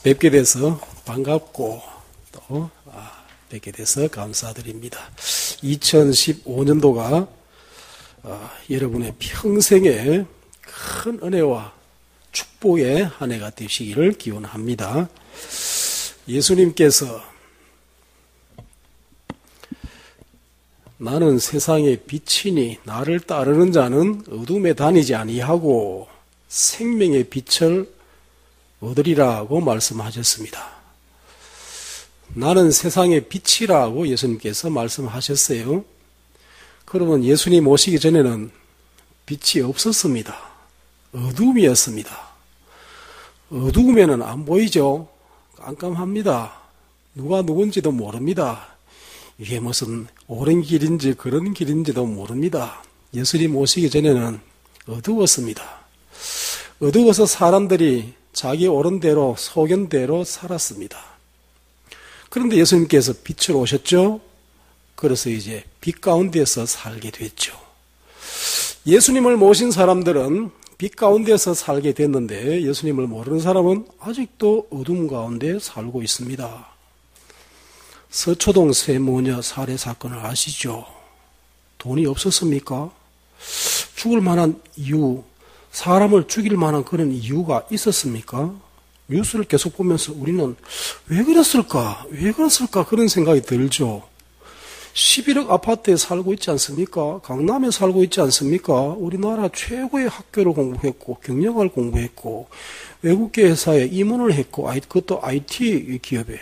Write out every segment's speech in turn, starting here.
뵙게 돼서 반갑고 또 뵙게 돼서 감사드립니다. 2015년도가 여러분의 평생의 큰 은혜와 축복의 한 해가 되시기를 기원합니다. 예수님께서 나는 세상의 빛이니 나를 따르는 자는 어둠에 다니지 아니하고 생명의 빛을 얻으리라고 말씀하셨습니다. 나는 세상의 빛이라고 예수님께서 말씀하셨어요. 그러면 예수님 오시기 전에는 빛이 없었습니다. 어둠이었습니다. 어두우면은 안 보이죠? 깜깜합니다. 누가 누군지도 모릅니다. 이게 무슨 옳은 길인지 그런 길인지도 모릅니다. 예수님 오시기 전에는 어두웠습니다. 어두워서 사람들이 자기 옳은 대로 소견대로 살았습니다. 그런데 예수님께서 빛으로 오셨죠? 그래서 이제 빛 가운데서 살게 됐죠. 예수님을 모신 사람들은 빛 가운데서 살게 됐는데 예수님을 모르는 사람은 아직도 어둠 가운데 살고 있습니다. 서초동 세모녀 살해 사건을 아시죠? 돈이 없었습니까? 죽을 만한 이유, 사람을 죽일 만한 그런 이유가 있었습니까? 뉴스를 계속 보면서 우리는 왜 그랬을까? 그런 생각이 들죠. 11억 아파트에 살고 있지 않습니까? 강남에 살고 있지 않습니까? 우리나라 최고의 학교를 공부했고 경영을 공부했고 외국계 회사에 임원을 했고 그것도 IT 기업에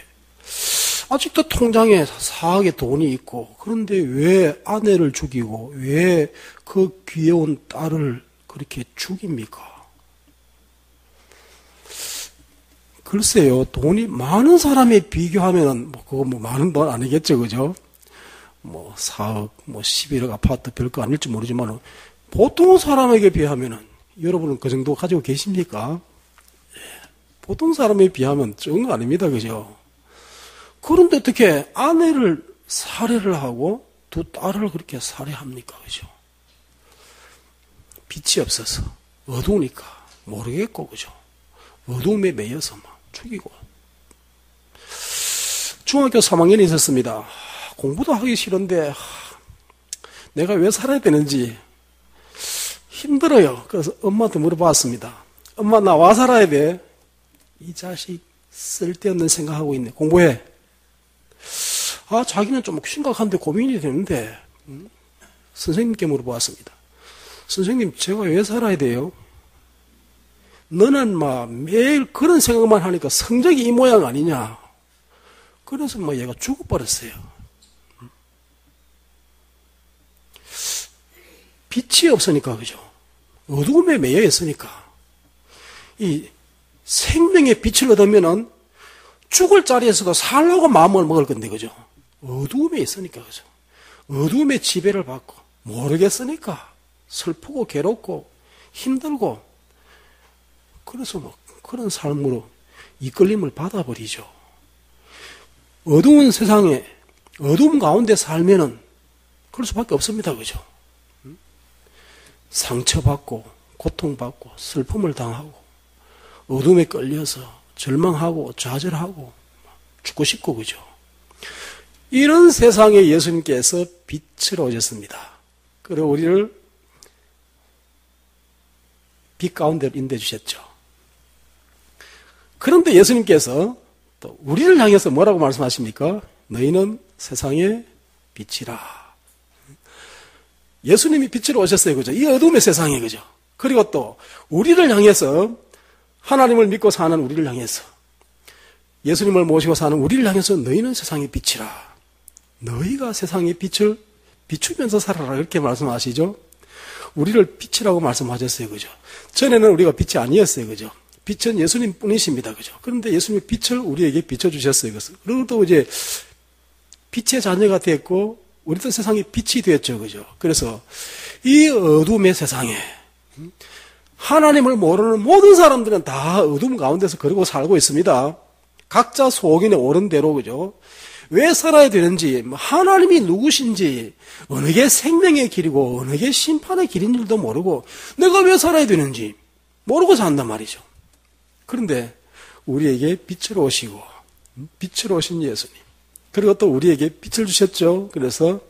아직도 통장에 4억의 돈이 있고 그런데 왜 아내를 죽이고 왜 그 귀여운 딸을 그렇게 죽입니까? 글쎄요, 돈이 많은 사람에 비교하면은 그거 많은 돈 아니겠죠, 그죠? 4억, 11억 아파트 별거 아닐지 모르지만 보통 사람에게 비하면은 여러분은 그 정도 가지고 계십니까? 보통 사람에 비하면 적은 거 아닙니다, 그죠? 그런데 어떻게 아내를 살해를 하고 두 딸을 그렇게 살해합니까, 그죠? 빛이 없어서 어두우니까 모르겠고, 그죠? 어두움에 매여서 막 죽이고. 중학교 3학년이 있었습니다. 공부도 하기 싫은데 내가 왜 살아야 되는지 힘들어요. 그래서 엄마한테 물어봤습니다. 엄마, 나 와 살아야 돼? 이 자식 쓸데없는 생각하고 있네. 공부해. 자기는 좀 심각한데 고민이 되는데 선생님께 물어봤습니다. 선생님, 제가 왜 살아야 돼요? 너는 매일 그런 생각만 하니까 성적이 이 모양 아니냐. 그래서 얘가 죽어버렸어요. 빛이 없으니까, 그죠? 어두움에 매여 있으니까. 이 생명의 빛을 얻으면은 죽을 자리에서도 살려고 마음을 먹을 건데, 그죠? 어두움에 있으니까, 그죠? 어두움에 지배를 받고, 모르겠으니까, 슬프고 괴롭고, 힘들고, 그래서 그런 삶으로 이끌림을 받아버리죠. 어두운 세상에, 어두움 가운데 살면은, 그럴 수밖에 없습니다, 그죠? 상처받고, 고통받고, 슬픔을 당하고, 어둠에 끌려서 절망하고, 좌절하고, 죽고 싶고, 그죠? 이런 세상에 예수님께서 빛을 오셨습니다. 그리고 우리를 빛 가운데로 인도해 주셨죠. 그런데 예수님께서 또 우리를 향해서 뭐라고 말씀하십니까? 너희는 세상의 빛이라. 예수님이 빛으로 오셨어요, 그죠? 이 어둠의 세상에, 그죠? 그리고 또 우리를 향해서 하나님을 믿고 사는 우리를 향해서 예수님을 모시고 사는 우리를 향해서 너희는 세상의 빛이라. 너희가 세상의 빛을 비추면서 살아라. 이렇게 말씀하시죠? 우리를 빛이라고 말씀하셨어요, 그죠? 전에는 우리가 빛이 아니었어요, 그죠? 빛은 예수님 뿐이십니다, 그죠? 그런데 예수님의 빛을 우리에게 비춰주셨어요, 그리고 또 이제 빛의 자녀가 됐고, 우리도 세상에 빛이 되었죠, 그죠? 그래서 이 어둠의 세상에 하나님을 모르는 모든 사람들은 다 어둠 가운데서 그러고 살고 있습니다. 각자 소견에 옳은 대로, 그죠? 왜 살아야 되는지, 하나님이 누구신지, 어느 게 생명의 길이고 어느 게 심판의 길인 줄도 모르고 내가 왜 살아야 되는지 모르고 산단 말이죠. 그런데 우리에게 빛을 오시고, 빛을 오신 예수님. 그리고 또 우리에게 빛을 주셨죠. 그래서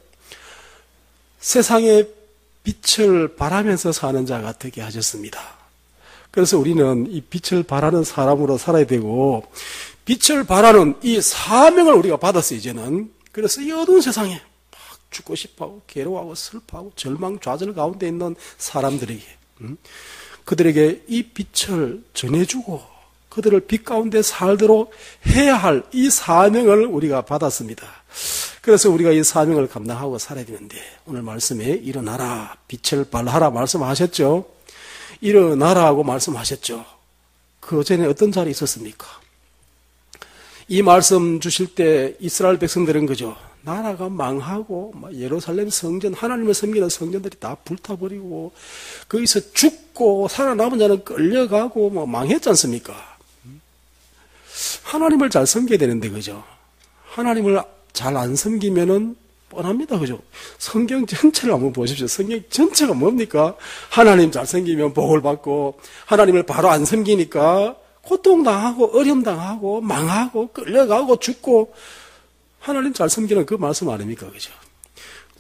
세상에 빛을 발하면서 사는 자가 되게 하셨습니다. 그래서 우리는 이 빛을 발하는 사람으로 살아야 되고, 빛을 발하는 이 사명을 우리가 받았어요, 이제는. 그래서 이 어두운 세상에 막 죽고 싶어하고, 괴로워하고, 슬퍼하고, 절망, 좌절 가운데 있는 사람들에게, 그들에게 이 빛을 전해주고, 그들을 빛 가운데 살도록 해야 할 이 사명을 우리가 받았습니다. 그래서 우리가 이 사명을 감당하고 살아야 되는데, 오늘 말씀에 일어나라, 빛을 발하라 말씀하셨죠. 일어나라 하고 말씀하셨죠. 그 전에 어떤 자리에 있었습니까? 이 말씀 주실 때 이스라엘 백성들은 그죠, 나라가 망하고 예루살렘 성전, 하나님을 섬기는 성전들이 다 불타버리고 거기서 죽고 살아남은 자는 끌려가고 망했지 않습니까? 하나님을 잘 섬겨야 되는데 그죠, 하나님을 잘 안 섬기면은 뻔합니다. 그죠? 성경 전체를 한번 보십시오. 성경 전체가 뭡니까? 하나님 잘 섬기면 복을 받고, 하나님을 바로 안 섬기니까 고통당하고, 어려움당하고, 망하고, 끌려가고, 죽고, 하나님 잘 섬기는 그 말씀 아닙니까? 그죠?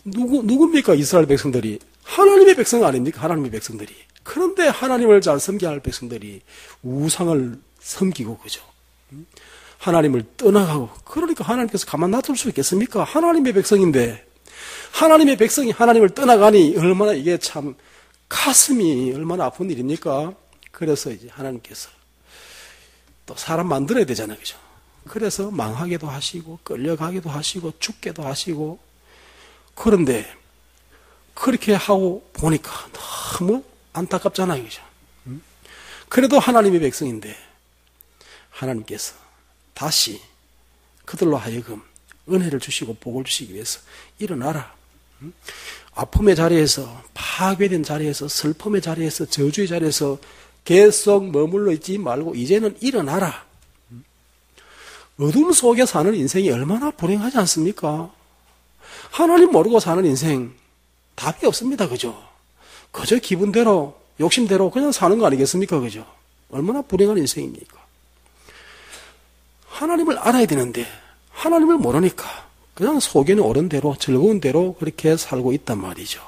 누굽니까? 이스라엘 백성들이. 하나님의 백성 아닙니까? 하나님의 백성들이. 그런데 하나님을 잘 섬겨야 할 백성들이 우상을 섬기고, 그죠? 하나님을 떠나가고, 그러니까 하나님께서 가만 놔둘 수 있겠습니까? 하나님의 백성인데, 하나님의 백성이 하나님을 떠나가니 얼마나 이게 참 가슴이 얼마나 아픈 일입니까? 그래서 이제 하나님께서 또 사람 만들어야 되잖아요. 그죠? 그래서 망하게도 하시고, 끌려가기도 하시고, 죽게도 하시고, 그런데 그렇게 하고 보니까 너무 안타깝잖아요. 그죠? 그래도 하나님의 백성인데, 하나님께서 다시 그들로 하여금 은혜를 주시고 복을 주시기 위해서 일어나라. 아픔의 자리에서, 파괴된 자리에서, 슬픔의 자리에서, 저주의 자리에서 계속 머물러 있지 말고 이제는 일어나라. 어둠 속에 사는 인생이 얼마나 불행하지 않습니까? 하나님 모르고 사는 인생 답이 없습니다. 그죠? 그저 기분대로, 욕심대로 그냥 사는 거 아니겠습니까? 그죠? 얼마나 불행한 인생입니까? 하나님을 알아야 되는데 하나님을 모르니까 그냥 속에는 옳은 대로, 즐거운 대로 그렇게 살고 있단 말이죠.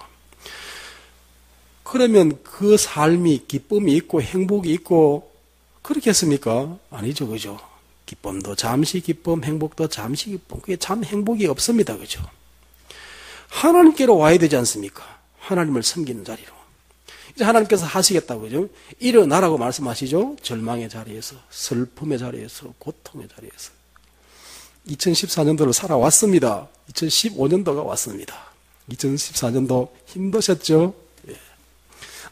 그러면 그 삶이 기쁨이 있고 행복이 있고 그렇겠습니까? 아니죠. 그죠? 기쁨도 잠시 기쁨, 행복도 잠시 기쁨. 그게 참 행복이 없습니다. 그죠? 하나님께로 와야 되지 않습니까? 하나님을 섬기는 자리로. 이제 하나님께서 하시겠다고, 그죠? 일어나라고 말씀하시죠? 절망의 자리에서, 슬픔의 자리에서, 고통의 자리에서. 2014년도를 살아왔습니다. 2015년도가 왔습니다. 2014년도 힘드셨죠? 예.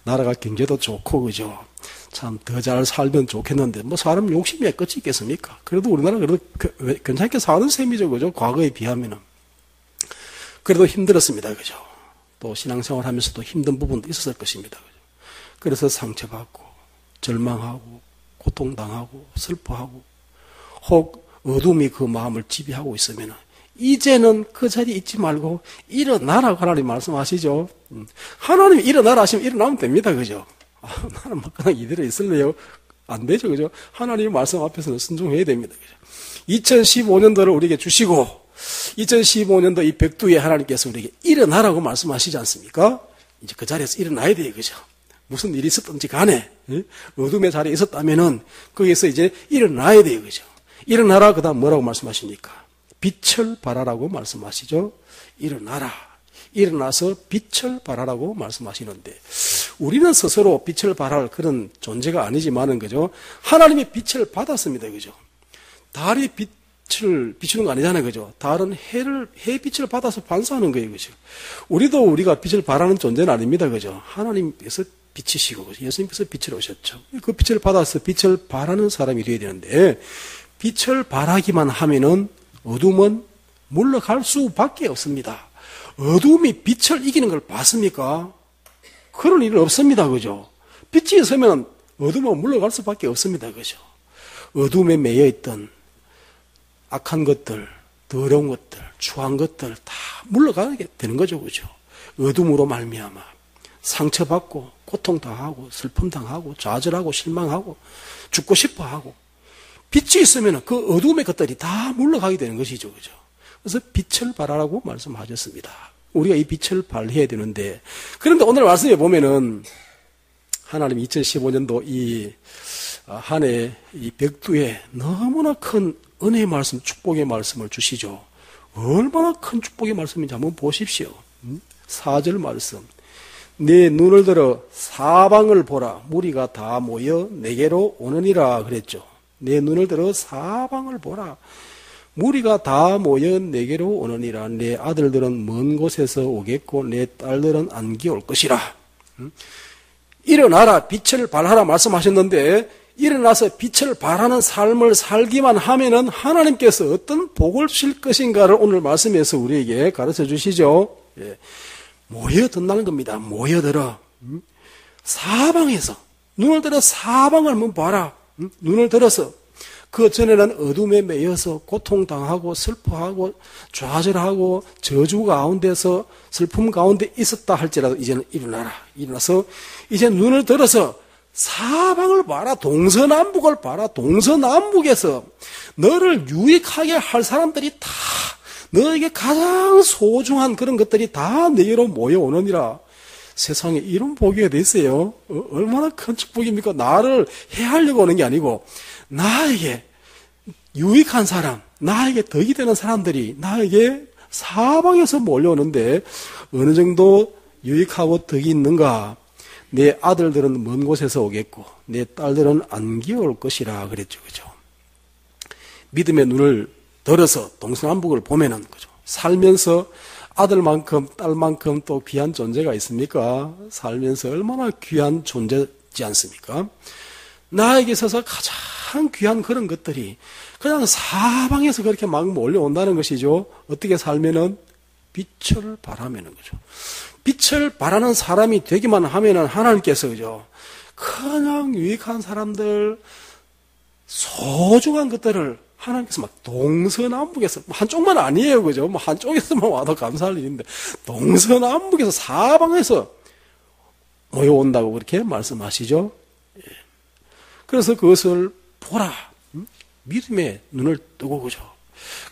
나라가 경제도 좋고, 그죠? 참 더 잘 살면 좋겠는데, 사람 욕심이 끝이 있겠습니까? 그래도 우리나라 그래도 괜찮게 사는 셈이죠, 그죠? 과거에 비하면은. 그래도 힘들었습니다, 그죠? 또 신앙생활 하면서도 힘든 부분도 있었을 것입니다. 그래서 상처받고, 절망하고, 고통당하고, 슬퍼하고, 혹 어둠이 그 마음을 지배하고 있으면, 이제는 그 자리에 있지 말고 일어나라고 하나님 말씀하시죠. 하나님이 일어나라 하시면 일어나면 됩니다. 그죠? 나는 막 그냥 이대로 있을래요? 안 되죠. 그죠? 하나님의 말씀 앞에서는 순종해야 됩니다. 그죠? 2015년도를 우리에게 주시고, 2015년도 이 백두에 하나님께서 우리에게 일어나라고 말씀하시지 않습니까? 이제 그 자리에서 일어나야 돼요. 그죠? 무슨 일이 있었든지 간에, 어둠의 자리에 있었다면은, 거기에서 이제 일어나야 돼요. 그죠? 일어나라, 그 다음 뭐라고 말씀하십니까? 빛을 발하라고 말씀하시죠? 일어나라. 일어나서 빛을 발하라고 말씀하시는데, 우리는 스스로 빛을 발할 그런 존재가 아니지만은, 그죠? 하나님의 빛을 받았습니다. 그죠? 달이 빛을 비추는 거 아니잖아요. 그죠? 달은 햇빛을 받아서 반사하는 거예요. 그죠? 우리가 빛을 발하는 존재는 아닙니다. 그죠? 하나님께서 빛이시고, 그죠? 예수님께서 빛을 오셨죠. 그 빛을 받아서 빛을 발하는 사람이 되어야 되는데, 빛을 발하기만 하면은 어둠은 물러갈 수밖에 없습니다. 어둠이 빛을 이기는 걸 봤습니까? 그런 일은 없습니다. 그죠? 빛이 있으면 어둠은 물러갈 수밖에 없습니다. 그죠? 어둠에 매여 있던 악한 것들, 더러운 것들, 추한 것들 다 물러가게 되는 거죠. 그죠? 어둠으로 말미암아 상처받고 고통당하고 슬픔당하고 좌절하고 실망하고 죽고 싶어하고 빛이 있으면 그 어둠의 것들이 다 물러가게 되는 것이죠. 그죠? 그래서 빛을 발하라고 말씀하셨습니다. 우리가 이 빛을 발해야 되는데, 그런데 오늘 말씀에 보면은 하나님 2015년도 이 한 해 이 벽두에 너무나 큰 은혜의 말씀, 축복의 말씀을 주시죠. 얼마나 큰 축복의 말씀인지 한번 보십시오. 4절 말씀. 내 눈을 들어 사방을 보라. 무리가 다 모여 내게로 오느니라 그랬죠. 내 눈을 들어 사방을 보라. 무리가 다 모여 내게로 오느니라. 내 아들들은 먼 곳에서 오겠고 내 딸들은 안기 올 것이라. 일어나라, 빛을 발하라 말씀하셨는데, 일어나서 빛을 발하는 삶을 살기만 하면은 하나님께서 어떤 복을 주실 것인가를 오늘 말씀에서 우리에게 가르쳐 주시죠. 예. 모여든다는 겁니다. 모여들어. 사방에서 눈을 들어 사방을 한번 봐라. 눈을 들어서 그 전에는 어둠에 매여서 고통당하고 슬퍼하고 좌절하고 저주 가운데서 슬픔 가운데 있었다 할지라도 이제는 일어나라. 일어나서 이제 눈을 들어서 사방을 봐라. 동서남북을 봐라. 동서남북에서 너를 유익하게 할 사람들이 다, 너에게 가장 소중한 그런 것들이 다 내게로 모여오느니라. 세상에 이런 복이 어디 있어요? 얼마나 큰 축복입니까? 나를 해하려고 오는 게 아니고 나에게 유익한 사람, 나에게 덕이 되는 사람들이 나에게 사방에서 몰려오는데 어느 정도 유익하고 덕이 있는가? 내 아들들은 먼 곳에서 오겠고 내 딸들은 안기 올 것이라 그랬죠. 그죠? 믿음의 눈을 들어서 동서남북을 보면은, 그죠? 살면서 아들만큼 딸만큼 또 귀한 존재가 있습니까? 살면서 얼마나 귀한 존재지 않습니까? 나에게 있어서 가장 귀한 그런 것들이 그냥 사방에서 그렇게 막 몰려온다는 것이죠. 어떻게 살면은? 빛을 발하면은, 그죠? 빛을 발하는 사람이 되기만 하면은 하나님께서, 그죠? 그냥 유익한 사람들, 소중한 것들을 하나님께서 막 동서남북에서, 한쪽만 아니에요, 그죠? 뭐 한쪽에서만 와도 감사할 일인데, 동서남북에서 사방에서 모여온다고 그렇게 말씀하시죠? 예. 그래서 그것을 보라. 믿음의 눈을 뜨고, 그죠?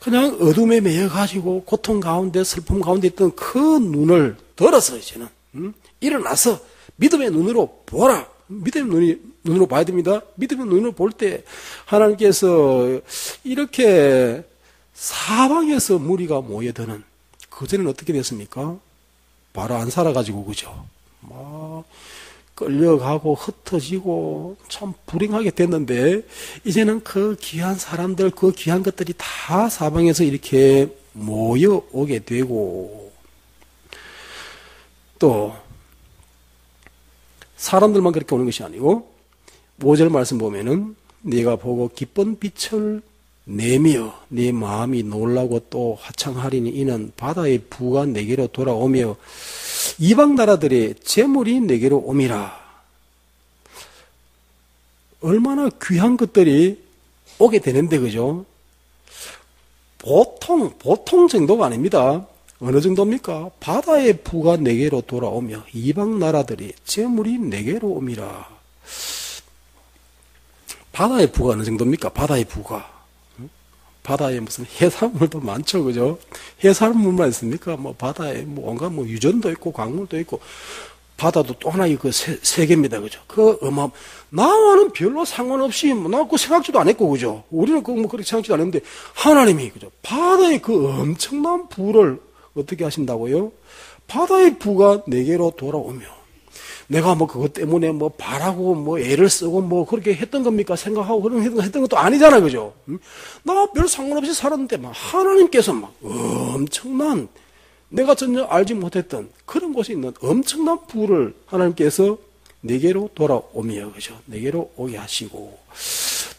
그냥 어둠에 매여가지고 고통 가운데 슬픔 가운데 있던 그 눈을 들어서 이제는 일어나서 믿음의 눈으로 보라. 믿음의 눈으로 봐야 됩니다. 믿음의 눈으로 볼 때 하나님께서 이렇게 사방에서 무리가 모여드는, 그전에는 어떻게 됐습니까? 바로 안 살아가지고, 그죠? 막 끌려가고 흩어지고 참 불행하게 됐는데, 이제는 그 귀한 사람들, 그 귀한 것들이 다 사방에서 이렇게 모여오게 되고, 또 사람들만 그렇게 오는 것이 아니고 5절 말씀 보면은 네가 보고 기쁜 빛을 내며 네 마음이 놀라고 또 화창하리니 이는 바다의 부가 내게로 돌아오며 이방 나라들의 재물이 내게로 오미라. 얼마나 귀한 것들이 오게 되는데, 그죠? 보통 정도가 아닙니다. 어느 정도입니까? 바다의 부가 내게로 돌아오며 이방 나라들이 재물이 내게로 오미라. 바다의 부가 어느 정도입니까? 바다의 부가. 바다에 무슨 해산물도 많죠, 그죠? 해산물만 있습니까? 뭐 바다에 뭐 온갖 뭐 유전도 있고 광물도 있고, 바다도 또 하나의 그 세계입니다, 그죠? 나와는 별로 상관없이, 나 그거 생각지도 안 했고, 그죠? 우리는 그거 뭐 그렇게 생각지도 안 했는데, 하나님이, 그죠? 바다의 그 엄청난 부를 어떻게 하신다고요? 바다의 부가 내게로 돌아오며, 내가 뭐 그것 때문에 뭐 바라고 뭐 애를 쓰고 뭐 그렇게 했던 겁니까? 생각하고 그런 했던 것도 아니잖아요, 그죠? 나 별 상관없이 살았는데 막 하나님께서 막 엄청난, 내가 전혀 알지 못했던 그런 곳에 있는 엄청난 부를 하나님께서 내게로 돌아오며, 그죠? 내게로 오게 하시고,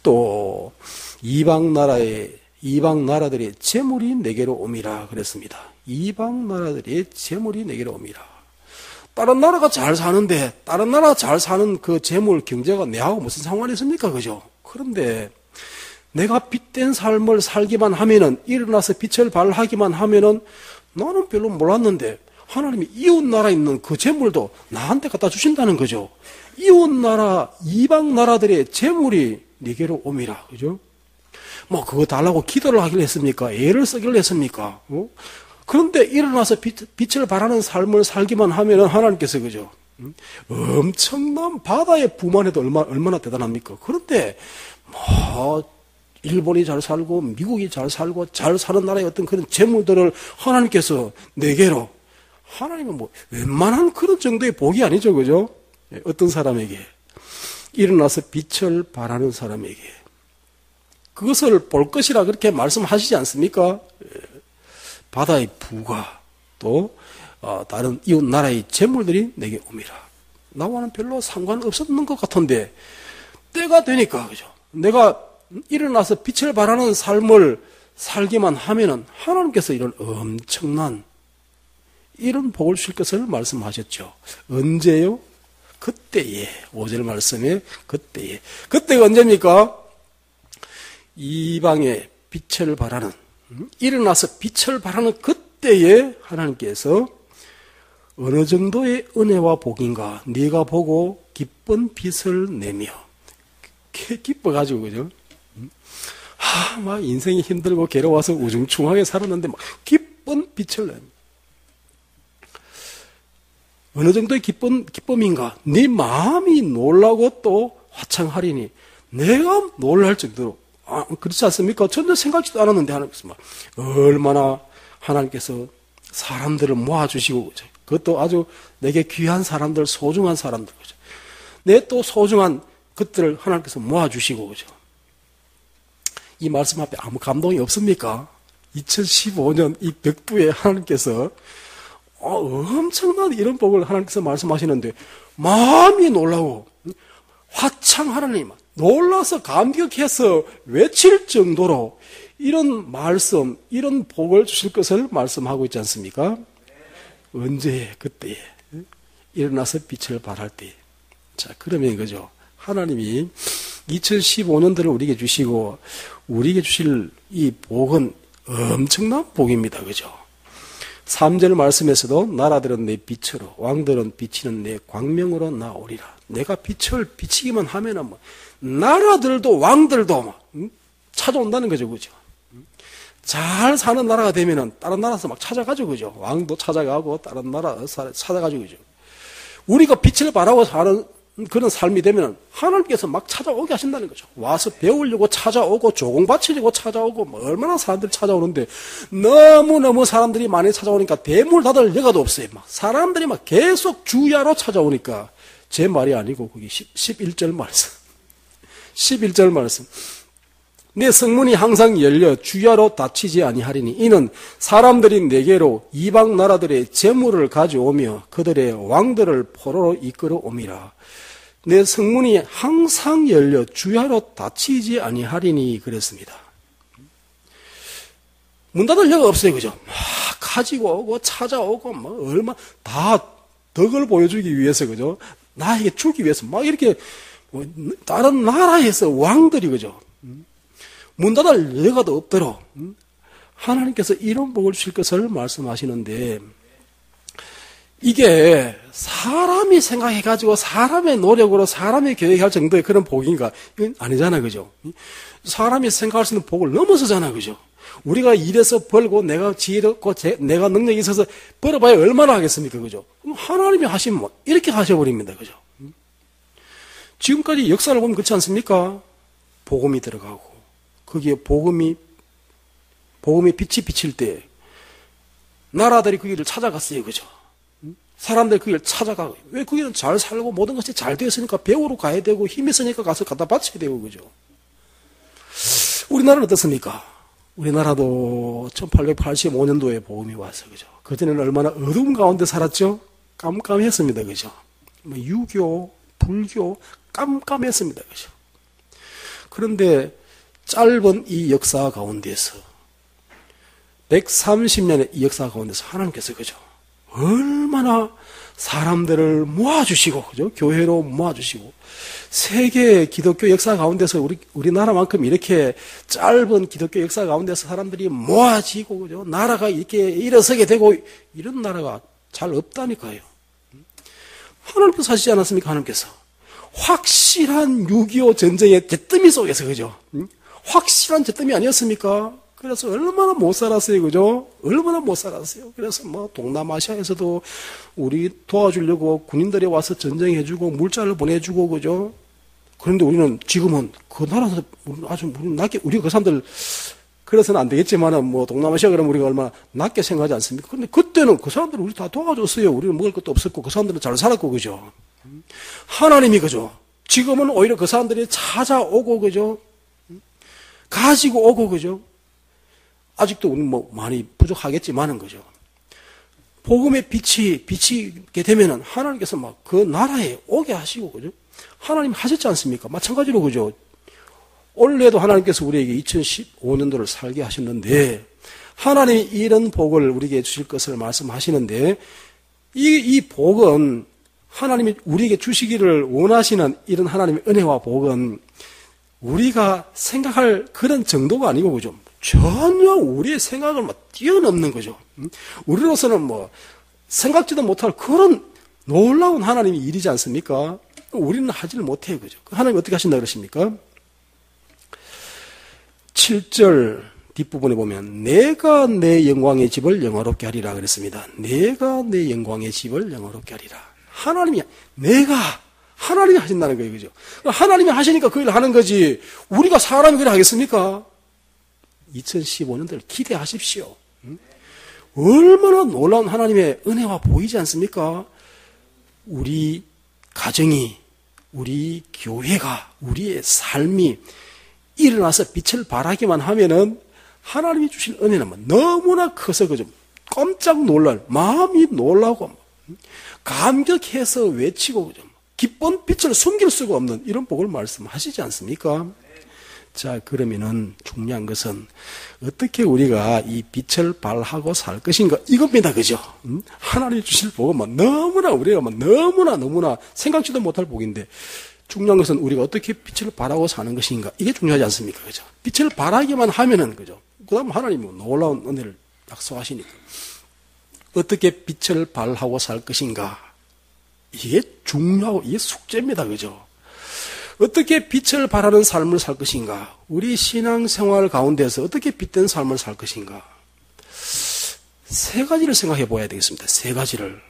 또 이방 나라들의 재물이 내게로 오미라 그랬습니다. 이방 나라들의 재물이 내게로 오미라. 다른 나라가 잘 사는데 다른 나라 잘 사는 그 재물 경제가 내하고 무슨 상관이 있습니까? 그죠? 그런데 내가 빛된 삶을 살기만 하면은, 일어나서 빛을 발하기만 하면은, 나는 별로 몰랐는데 하나님이 이웃 나라에 있는 그 재물도 나한테 갖다 주신다는 거죠. 이웃 나라, 이방 나라들의 재물이 네게로 오미라. 그죠? 뭐 그거 달라고 기도를 하길 했습니까? 애를 쓰길 했습니까? 그런데 일어나서 빛을 발하는 삶을 살기만 하면 하나님께서 그죠? 엄청난 바다의 부만 해도 얼마나 대단합니까? 그런데 뭐 일본이 잘 살고 미국이 잘 살고 잘 사는 나라의 어떤 그런 재물들을 하나님께서 내게로, 하나님은 뭐 웬만한 그런 정도의 복이 아니죠, 그죠? 어떤 사람에게 일어나서 빛을 발하는 사람에게 그것을 볼 것이라 그렇게 말씀하시지 않습니까? 바다의 부가 또 다른 이웃 나라의 재물들이 내게 옵니다. 나와는 별로 상관없었는 것 같은데 때가 되니까 그죠? 내가 일어나서 빛을 발하는 삶을 살기만 하면은 하나님께서 이런 엄청난 이런 복을 주실 것을 말씀하셨죠. 언제요? 그때에. 5절 말씀에 그때에. 그때가 언제입니까? 이방에 빛을 발하는, 일어나서 빛을 발하는 그때에 하나님께서 어느 정도의 은혜와 복인가 네가 보고 기쁜 빛을 내며, 기뻐가지고 그죠? 막 인생이 힘들고 괴로워서 우중충하게 살았는데 막 기쁜 빛을 내며, 어느 정도의 기쁨인가 네 마음이 놀라고 또 화창하리니, 내가 놀랄 정도로, 그렇지 않습니까? 전혀 생각지도 않았는데 하나님께서 막 얼마나 하나님께서 사람들을 모아주시고, 그것도 아주 내게 귀한 사람들, 소중한 사람들, 그죠? 내 또 소중한 것들을 하나님께서 모아주시고, 그죠? 이 말씀 앞에 아무 감동이 없습니까? 2015년 이 벽두에 하나님께서 엄청난 이런 복을 하나님께서 말씀하시는데 마음이 놀라고 화창하라니 놀라서 감격해서 외칠 정도로 이런 말씀, 이런 복을 주실 것을 말씀하고 있지 않습니까? 언제? 그때에 일어나서 빛을 발할 때. 자, 그러면 그죠? 하나님이 2015년도를 우리에게 주시고 우리에게 주실 이 복은 엄청난 복입니다. 그죠? 3절 말씀에서도 나라들은 내 빛으로, 왕들은 비치는 내 광명으로 나오리라. 내가 빛을 비치기만 하면은 뭐 나라들도 왕들도 막 찾아온다는 거죠, 그죠? 잘 사는 나라가 되면은 다른 나라에서 막 찾아가죠, 그죠? 왕도 찾아가고 다른 나라 찾아가죠, 그죠? 우리가 빛을 발하고 사는 그런 삶이 되면 하나님께서 막 찾아오게 하신다는 거죠. 와서 배우려고 찾아오고 조공바치려고 찾아오고 뭐 얼마나 사람들이 찾아오는데 너무너무 사람들이 많이 찾아오니까 대문 닫을 여가도 없어요. 막 사람들이 막 계속 주야로 찾아오니까 제 말이 아니고 거기 11절 말씀. 11절 말씀. 내 성문이 항상 열려 주야로 닫히지 아니하리니 이는 사람들이 내게로 이방 나라들의 재물을 가져오며 그들의 왕들을 포로로 이끌어 옴이라. 내 성문이 항상 열려 주야로 닫히지 아니하리니 그랬습니다. 문 닫을 여가 없어요, 그죠? 막 가지고 오고 찾아오고 뭐 얼마 다 덕을 보여주기 위해서, 그죠? 나에게 주기 위해서 막 이렇게 다른 나라에서 왕들이, 그죠? 문 닫을 여가도 없도록 하나님께서 이런 복을 주실 것을 말씀하시는데, 이게 사람이 생각해가지고 사람의 노력으로 사람이 계획할 정도의 그런 복인가? 이건 아니잖아, 그죠? 사람이 생각할 수 있는 복을 넘어서잖아, 그죠? 우리가 일해서 벌고 내가 지혜롭고 내가 능력이 있어서 벌어봐야 얼마나 하겠습니까, 그죠? 하나님이 하시면 뭐 이렇게 하셔버립니다, 그죠? 지금까지 역사를 보면 그렇지 않습니까? 복음이 들어가고 거기에 복음이 빛이 비칠 때 나라들이 그 길을 찾아갔어요, 그죠? 사람들이 그 길을 찾아가고, 왜 그 길은 잘 살고 모든 것이 잘 되었으니까 배우러 가야 되고 힘이 있으니까 가서 갖다 바쳐야 되고, 그죠? 우리나라는 어떻습니까? 우리나라도 1885년도에 복음이 와서, 그죠? 그전에는 얼마나 어두운 가운데 살았죠? 깜깜했습니다, 그죠? 유교, 불교, 깜깜했습니다, 그죠? 그런데 짧은 이 역사 가운데서 130년의 이 역사 가운데서 하나님께서, 그죠? 얼마나 사람들을 모아주시고, 그죠? 교회로 모아주시고, 세계 기독교 역사 가운데서 우리나라만큼 이렇게 짧은 기독교 역사 가운데서 사람들이 모아지고, 그죠? 나라가 이렇게 일어서게 되고, 이런 나라가 잘 없다니까요. 하나님께서 하시지 않았습니까? 하나님께서. 확실한 6.25 전쟁의 대뜨미 속에서, 그죠? 확실한 잿더미 아니었습니까? 그래서 얼마나 못 살았어요, 그죠? 얼마나 못 살았어요. 그래서 뭐 동남아시아에서도 우리 도와주려고 군인들이 와서 전쟁해주고 물자를 보내주고, 그죠? 그런데 우리는 지금은 그 나라에서 아주 낮게, 우리가 그 사람들, 그래서는 안 되겠지만은 뭐 동남아시아 그러면 우리가 얼마나 낮게 생각하지 않습니까? 그런데 그때는 그 사람들 우리 다 도와줬어요. 우리는 먹을 것도 없었고 그 사람들은 잘 살았고, 그죠? 하나님이, 그죠? 지금은 오히려 그 사람들이 찾아오고, 그죠? 가지고 오고, 그죠? 아직도 우리는 뭐 많이 부족하겠지만은, 그죠? 복음의 빛이 비치게 되면은 하나님께서 막 그 나라에 오게 하시고, 그죠? 하나님 하셨지 않습니까? 마찬가지로, 그죠? 올해도 하나님께서 우리에게 2015년도를 살게 하셨는데, 하나님이 이런 복을 우리에게 주실 것을 말씀하시는데, 이 복은 하나님이 우리에게 주시기를 원하시는 이런 하나님의 은혜와 복은 우리가 생각할 그런 정도가 아니고, 그죠? 전혀 우리의 생각을 막 뛰어넘는 거죠. 우리로서는 뭐 생각지도 못할 그런 놀라운 하나님의 일이지 않습니까? 우리는 하지를 못해요, 그죠? 하나님 어떻게 하신다 그러십니까? 7절 뒷부분에 보면 내가 내 영광의 집을 영화롭게 하리라 그랬습니다. 내가 내 영광의 집을 영화롭게 하리라. 하나님이 하나님이 하신다는 거예요, 그죠? 하나님이 하시니까 그 일을 하는 거지. 우리가 사람이 그래 하겠습니까? 2015년도를 기대하십시오. 얼마나 놀라운 하나님의 은혜와 보이지 않습니까? 우리 가정이, 우리 교회가, 우리의 삶이 일어나서 빛을 발하기만 하면은 하나님이 주신 은혜는 너무나 커서 그죠? 깜짝 놀랄, 마음이 놀라고 감격해서 외치고, 그죠? 기쁜 빛을 숨길 수가 없는 이런 복을 말씀하시지 않습니까? 자, 그러면은 중요한 것은 어떻게 우리가 이 빛을 발하고 살 것인가 이겁니다, 그죠? 하나님이 주실 복은 너무나 우리가 너무나 생각지도 못할 복인데 중요한 것은 우리가 어떻게 빛을 발하고 사는 것인가 이게 중요하지 않습니까, 그죠? 빛을 발하기만 하면은 그죠? 그다음 하나님이 놀라운 은혜를 약속하시니까 어떻게 빛을 발하고 살 것인가 이게 중요하고 이게 숙제입니다, 그죠? 어떻게 빛을 발하는 삶을 살 것인가? 우리 신앙생활 가운데서 어떻게 빛된 삶을 살 것인가? 세 가지를 생각해 보아야 되겠습니다. 세 가지를.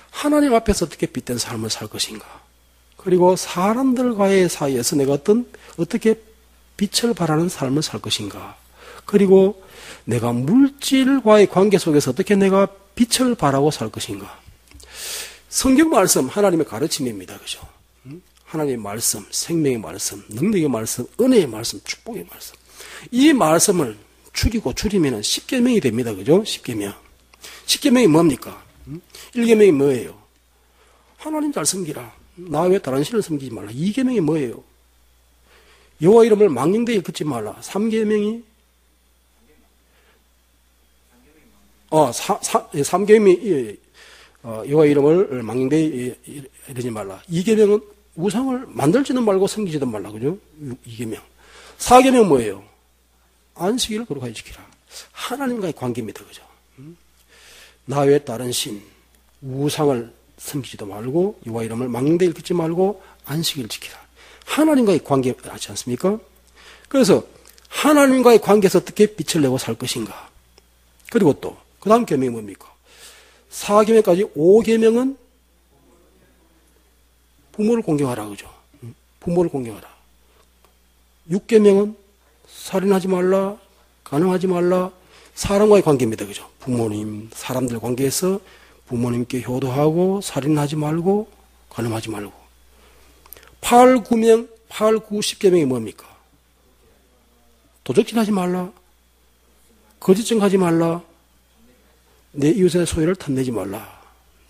하나님 앞에서 어떻게 빛된 삶을 살 것인가? 그리고 사람들과의 사이에서 내가 어떻게 빛을 발하는 삶을 살 것인가? 그리고 내가 물질과의 관계 속에서 어떻게 내가 빛을 발하고 살 것인가? 성경 말씀, 하나님의 가르침입니다. 그죠? 하나님의 말씀, 생명의 말씀, 능력의 말씀, 은혜의 말씀, 축복의 말씀. 이 말씀을 줄이면 10계명이 됩니다. 그죠? 10계명. 10계명이 뭡니까? 1계명이 뭐예요? 하나님 잘 섬기라. 나 외에 다른 신을 섬기지 말라. 2계명이 뭐예요? 여호와 이름을 망령되이 일컫지 말라. 3계명이 3계명이 여호와 이름을 망령되이 이르지 말라. 2계명은 우상을 만들지도 말고 섬기지도 말라. 그죠? 2계명. 4계명 뭐예요? 안식일을 거룩하게 지키라. 하나님과의 관계입니다. 그죠? 나 외에 다른 신, 우상을 섬기지도 말고 여호와 이름을 망령되이 일컫지 말고 안식일을 지키라. 하나님과의 관계하지 않습니까? 그래서 하나님과의 관계에서 어떻게 빛을 내고 살 것인가? 그리고 또 그 다음 계명이 뭡니까? 4계명까지 5계명은 부모를 공경하라, 그죠? 부모를 공경하라. 6계명은 살인하지 말라, 간음하지 말라, 사람과의 관계입니다, 그죠? 부모님, 사람들 관계에서 부모님께 효도하고, 살인하지 말고, 간음하지 말고. 8, 9, 10계명이 뭡니까? 도적질하지 말라, 거짓 증거하지 말라, 내 이웃의 소유를 탐내지 말라.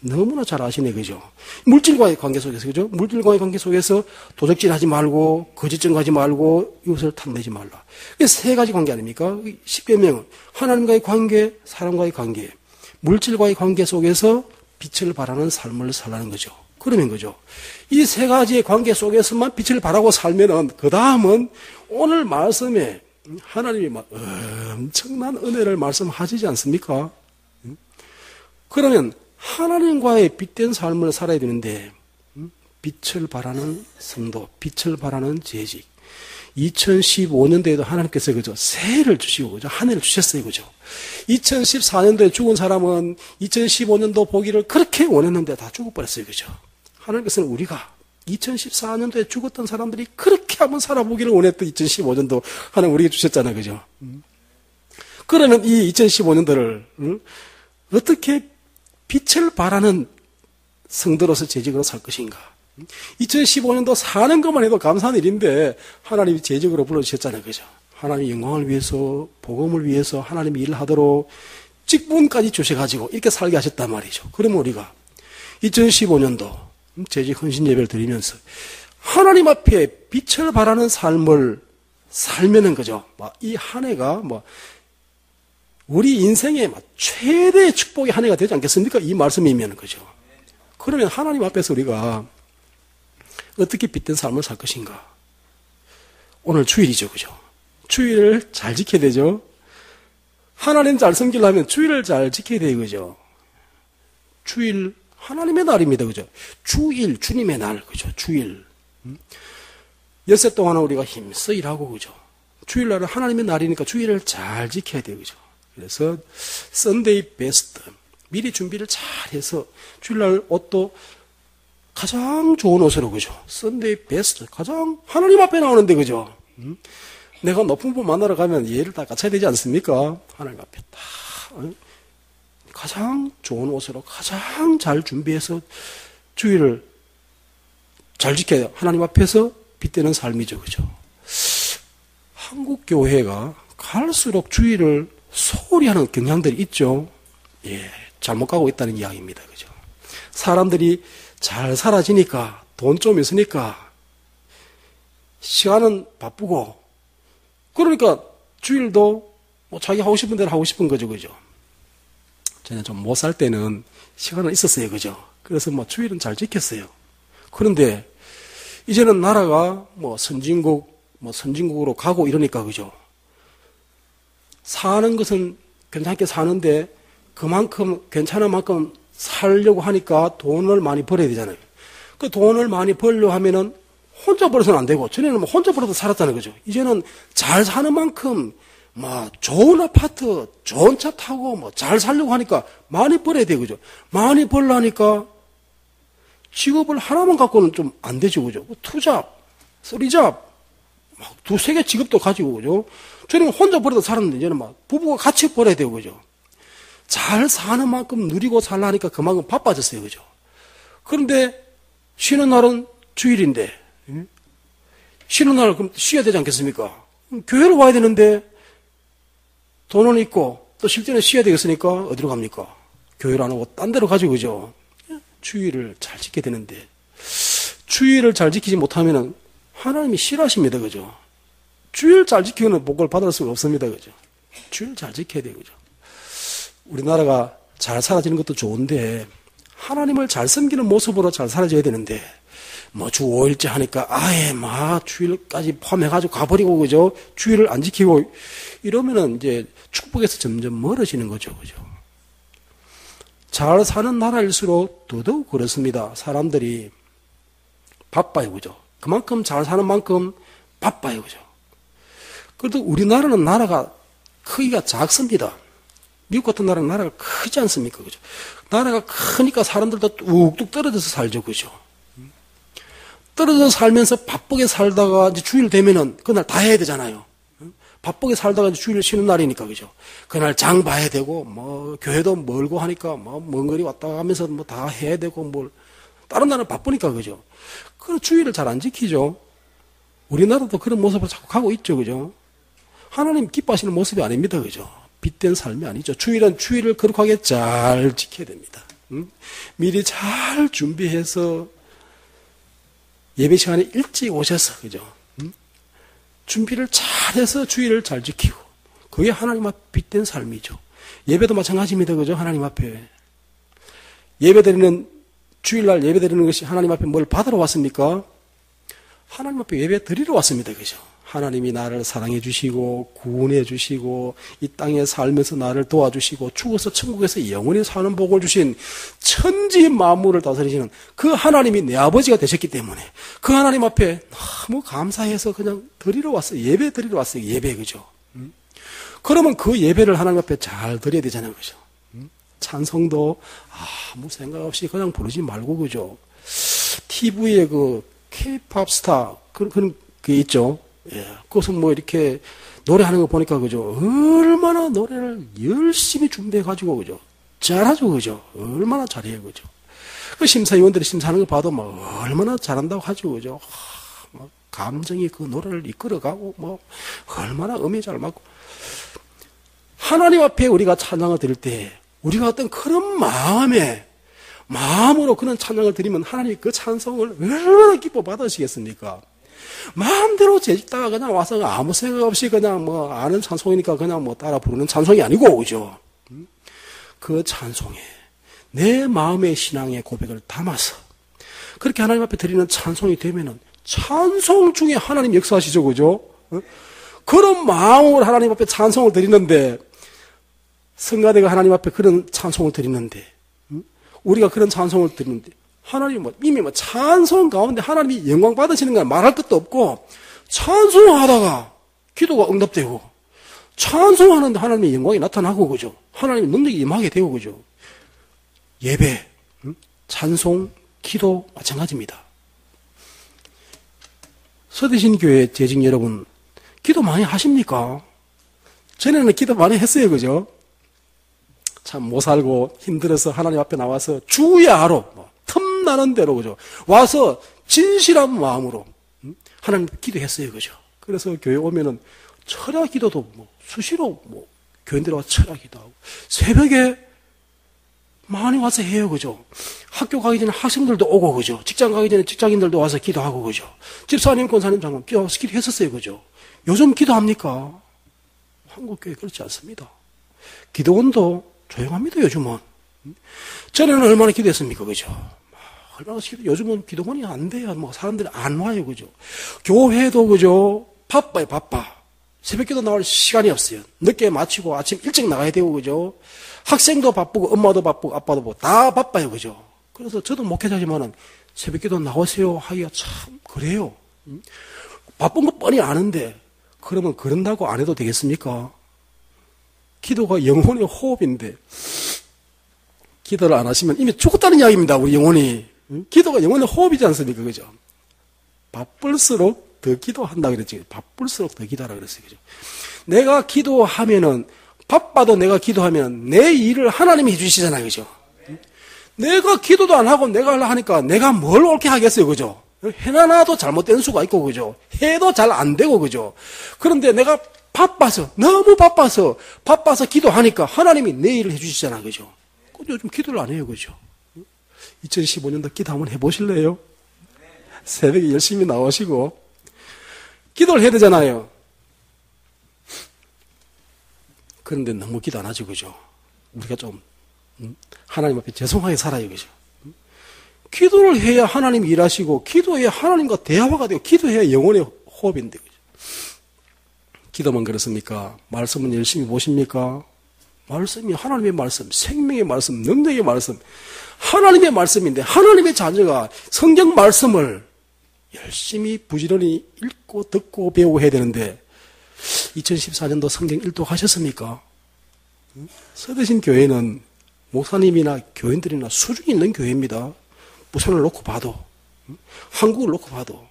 너무나 잘 아시네, 그죠? 물질과의 관계 속에서, 그죠? 물질과의 관계 속에서 도적질 하지 말고, 거짓 증거하지 말고, 이웃을 탐내지 말라. 이게 세 가지 관계 아닙니까? 10계명은 하나님과의 관계, 사람과의 관계, 물질과의 관계 속에서 빛을 발하는 삶을 살라는 거죠. 그러면 그죠? 이 세 가지의 관계 속에서만 빛을 발하고 살면은, 그 다음은 오늘 말씀에 하나님이 엄청난 은혜를 말씀하시지 않습니까? 그러면 하나님과의 빛된 삶을 살아야 되는데 빛을 발하는 성도, 빛을 발하는 재직 2015년도에도 하나님께서 그죠? 새해를 주시고, 그죠? 한 해를 주셨어요, 그죠? 2014년도에 죽은 사람은 2015년도 보기를 그렇게 원했는데 다 죽어버렸어요, 그죠? 하나님께서는 우리가 2014년도에 죽었던 사람들이 그렇게 한번 살아보기를 원했던 2015년도 하나님 우리에게 주셨잖아요, 그죠? 그러면 이 2015년도를 어떻게 빛을 발하는 성도로서 재직으로 살 것인가? 2015년도 사는 것만 해도 감사한 일인데 하나님이 재직으로 불러주셨잖아요, 그죠? 하나님의 영광을 위해서, 복음을 위해서 하나님이 일을 하도록 직분까지 주셔가지고 이렇게 살게 하셨단 말이죠. 그러면 우리가 2015년도 재직 헌신 예배를 드리면서 하나님 앞에 빛을 발하는 삶을 살면은 그죠? 이 한 해가 우리 인생의 최대의 축복의 한 해가 되지 않겠습니까? 이 말씀이면 그죠? 그러면 하나님 앞에서 우리가 어떻게 빛된 삶을 살 것인가? 오늘 주일이죠, 그죠? 주일을 잘 지켜야 되죠? 하나님 잘 섬기려면 주일을 잘 지켜야 돼요, 그죠? 주일, 하나님의 날입니다, 그죠? 주일, 주님의 날, 그죠? 주일. 엿새 동안 우리가 힘써 일하고, 그죠? 주일날은 하나님의 날이니까 주일을 잘 지켜야 돼요, 그죠? 그래서, 썬데이 베스트. 미리 준비를 잘 해서, 주일날 옷도 가장 좋은 옷으로, 그죠? 썬데이 베스트. 가장 하나님 앞에 나오는데, 그죠? 내가 높은 분 만나러 가면 얘를 다 갖춰야 되지 않습니까? 하나님 앞에 딱. 가장 좋은 옷으로 가장 잘 준비해서 주일을 잘 지켜야 돼요. 하나님 앞에서 빛되는 삶이죠. 그죠? 한국 교회가 갈수록 주일을 소홀히 하는 경향들이 있죠. 예, 잘못 가고 있다는 이야기입니다. 그죠? 사람들이 잘 살아지니까 돈 좀 있으니까 시간은 바쁘고 그러니까 주일도 자기 하고 싶은 대로 하고 싶은 거죠. 그죠? 저는 좀 못 살 때는 시간은 있었어요. 그죠? 그래서 주일은 잘 지켰어요. 그런데 이제는 나라가 선진국으로 가고 이러니까, 그죠? 사는 것은 괜찮게 사는데 그만큼, 괜찮은 만큼 살려고 하니까 돈을 많이 벌어야 되잖아요. 그 돈을 많이 벌려고 하면은 혼자 벌어서는 안 되고, 전에는 혼자 벌어도 살았잖아요. 그죠? 이제는 잘 사는 만큼 좋은 아파트, 좋은 차 타고 잘 살려고 하니까 많이 벌어야 돼요. 그죠? 많이 벌려니까 직업을 하나만 갖고는 좀 안 되죠. 그죠? 투잡, 쓰리잡, 두세 개 직업도 가지고, 그죠? 저는 혼자 벌어도 살았는데 이제는 부부가 같이 벌어야 되고, 그죠? 잘 사는 만큼 누리고 살라니까 그만큼 바빠졌어요. 그죠? 그런데 쉬는 날은 주일인데, 쉬는 날 그럼 쉬어야 되지 않겠습니까? 교회를 와야 되는데 돈은 있고 또 실제는 쉬어야 되겠으니까 어디로 갑니까? 교회를 안 오고 딴 데로 가죠. 그죠? 주의를 잘 지켜야 되는데 주의를 잘 지키지 못하면 하나님이 싫어하십니다. 그죠? 주의를 잘 지키는 복을 받을 수가 없습니다. 그죠? 주의를 잘 지켜야 돼요. 그죠? 우리나라가 잘 살아지는 것도 좋은데 하나님을 잘 섬기는 모습으로 잘 살아져야 되는데 주 5일째 하니까 아예 주일까지 포함해가지고 가버리고, 그죠? 주일을 안 지키고 이러면은 이제 축복에서 점점 멀어지는 거죠. 그죠? 잘 사는 나라일수록 더더욱 그렇습니다. 사람들이 바빠요. 그죠? 그만큼 잘 사는 만큼 바빠요. 그죠? 그래도 우리나라는 나라가 크기가 작습니다. 미국 같은 나라가 크지 않습니까? 그죠? 나라가 크니까 사람들도 뚝뚝 떨어져서 살죠. 그죠? 떨어져서 살면서 바쁘게 살다가 이제 주일 되면은 그날 다 해야 되잖아요. 바쁘게 살다가 이제 주일 쉬는 날이니까, 그죠? 그날 장 봐야 되고, 교회도 멀고 하니까, 먼 거리 왔다 가면서 다 해야 되고, 다른 나라는 바쁘니까, 그죠? 그런 주일을 잘 안 지키죠? 우리나라도 그런 모습을 자꾸 가고 있죠, 그죠? 하나님 기뻐하시는 모습이 아닙니다, 그죠? 빛된 삶이 아니죠. 주일을 거룩하게 잘 지켜야 됩니다. 미리 잘 준비해서 예배 시간에 일찍 오셔서, 그죠? 준비를 잘해서 주일을 잘 지키고, 그게 하나님 앞 빛된 삶이죠. 예배도 마찬가지입니다. 그죠? 하나님 앞에. 주일날 예배 드리는 것이 하나님 앞에 뭘 받으러 왔습니까? 하나님 앞에 예배 드리러 왔습니다. 그죠? 하나님이 나를 사랑해 주시고 구원해 주시고 이 땅에 살면서 나를 도와주시고 죽어서 천국에서 영원히 사는 복을 주신 천지 만물을 다스리시는 그 하나님이 내 아버지가 되셨기 때문에 그 하나님 앞에 너무 감사해서 그냥 드리러 왔어요. 예배 드리러 왔어요. 예배. 그죠? 그러면 그 예배를 하나님 앞에 잘 드려야 되잖아요. 그죠? 찬송도 아무 생각 없이 그냥 부르지 말고, 그죠? TV에 그 K-팝 스타 그런 게 있죠. 예. 그것은 뭐 이렇게 노래하는 거 보니까, 그죠? 얼마나 노래를 열심히 준비해가지고, 그죠? 잘하죠, 그죠? 얼마나 잘해요, 그죠? 그 심사위원들이 심사하는 거 봐도 뭐 얼마나 잘한다고 하죠, 그죠? 뭐 감정이 그 노래를 이끌어가고, 뭐 얼마나 음이 잘 맞고. 하나님 앞에 우리가 찬양을 드릴 때 우리가 어떤 그런 마음으로 그런 찬양을 드리면 하나님이 그 찬송을 얼마나 기뻐 받으시겠습니까? 마음대로 재직다가 그냥 와서 아무 생각 없이 그냥 뭐 아는 찬송이니까 그냥 뭐 따라 부르는 찬송이 아니고, 그죠? 그 찬송에 내 마음의 신앙의 고백을 담아서 그렇게 하나님 앞에 드리는 찬송이 되면은 찬송 중에 하나님 역사하시죠, 그죠? 그런 마음으로 하나님 앞에 찬송을 드리는데, 성가대가 하나님 앞에 그런 찬송을 드리는데, 우리가 그런 찬송을 드리는데, 하나님 이미 찬송 가운데 하나님이 영광 받으시는 건 말할 것도 없고, 찬송하다가 기도가 응답되고, 찬송하는데 하나님의 영광이 나타나고, 그죠? 하나님의 능력이 임하게 되고, 그죠? 예배, 찬송, 기도 마찬가지입니다. 서대신 교회 재직 여러분, 기도 많이 하십니까? 전에는 기도 많이 했어요, 그죠? 참 못 살고 힘들어서 하나님 앞에 나와서 주야로 틈나는 대로, 그죠? 와서 진실한 마음으로 하나님 기도했어요, 그죠? 그래서 교회 오면은 철야 기도도 수시로 교인들 와서 철야 기도하고, 새벽에 많이 와서 해요, 그죠? 학교 가기 전에 학생들도 오고, 그죠? 직장 가기 전에 직장인들도 와서 기도하고, 그죠? 집사님, 권사님, 장로님 기도하면서 기도했었어요, 그죠? 요즘 기도합니까? 한국교회 그렇지 않습니다. 기도원도 조용합니다, 요즘은. 전에는 얼마나 기도했습니까, 그죠? 얼마나 요즘은 기도원이 안 돼요. 사람들이 안 와요, 그죠? 교회도, 그죠? 바빠요, 바빠. 새벽기도 나올 시간이 없어요. 늦게 마치고 아침 일찍 나가야 되고, 그죠? 학생도 바쁘고, 엄마도 바쁘고, 아빠도 바쁘고, 다 바빠요, 그죠? 그래서 저도 목회자지만은 새벽기도 나오세요 하기가 참 그래요. 바쁜 거 뻔히 아는데, 그러면 그런다고 안 해도 되겠습니까? 기도가 영혼의 호흡인데, 기도를 안 하시면 이미 죽었다는 이야기입니다, 우리 영혼이. 기도가 영혼의 호흡이지 않습니까, 그죠? 바쁠수록 더 기도한다 그랬지. 바쁠수록 더 기도하라 그랬어요, 그죠? 내가 기도하면은, 바빠도 내가 기도하면 내 일을 하나님이 해주시잖아요, 그죠? 내가 기도도 안 하고 내가 하려 하니까 내가 뭘 옳게 하겠어요, 그죠? 해놔도 잘못된 수가 있고, 그죠? 해도 잘 안 되고, 그죠? 그런데 내가 너무 바빠서 기도하니까 하나님이 내 일을 해주시잖아, 그죠? 요즘 기도를 안 해요, 그죠? 2015년도 기도 한번 해보실래요? 새벽에 열심히 나오시고, 기도를 해야 되잖아요. 그런데 너무 기도 안 하죠, 그죠? 우리가 좀, 하나님 앞에 죄송하게 살아요, 그죠? 기도를 해야 하나님이 일하시고, 기도해야 하나님과 대화가 되고, 기도해야 영혼의 호흡인데, 그죠? 기도만 그렇습니까? 말씀은 열심히 보십니까? 말씀이 하나님의 말씀, 생명의 말씀, 능력의 말씀, 하나님의 말씀인데, 하나님의 자녀가 성경 말씀을 열심히 부지런히 읽고, 듣고, 배우고 해야 되는데, 2014년도 성경 일독하셨습니까? 서대신 교회는 목사님이나 교인들이나 수준이 있는 교회입니다. 부산을 놓고 봐도, 한국을 놓고 봐도.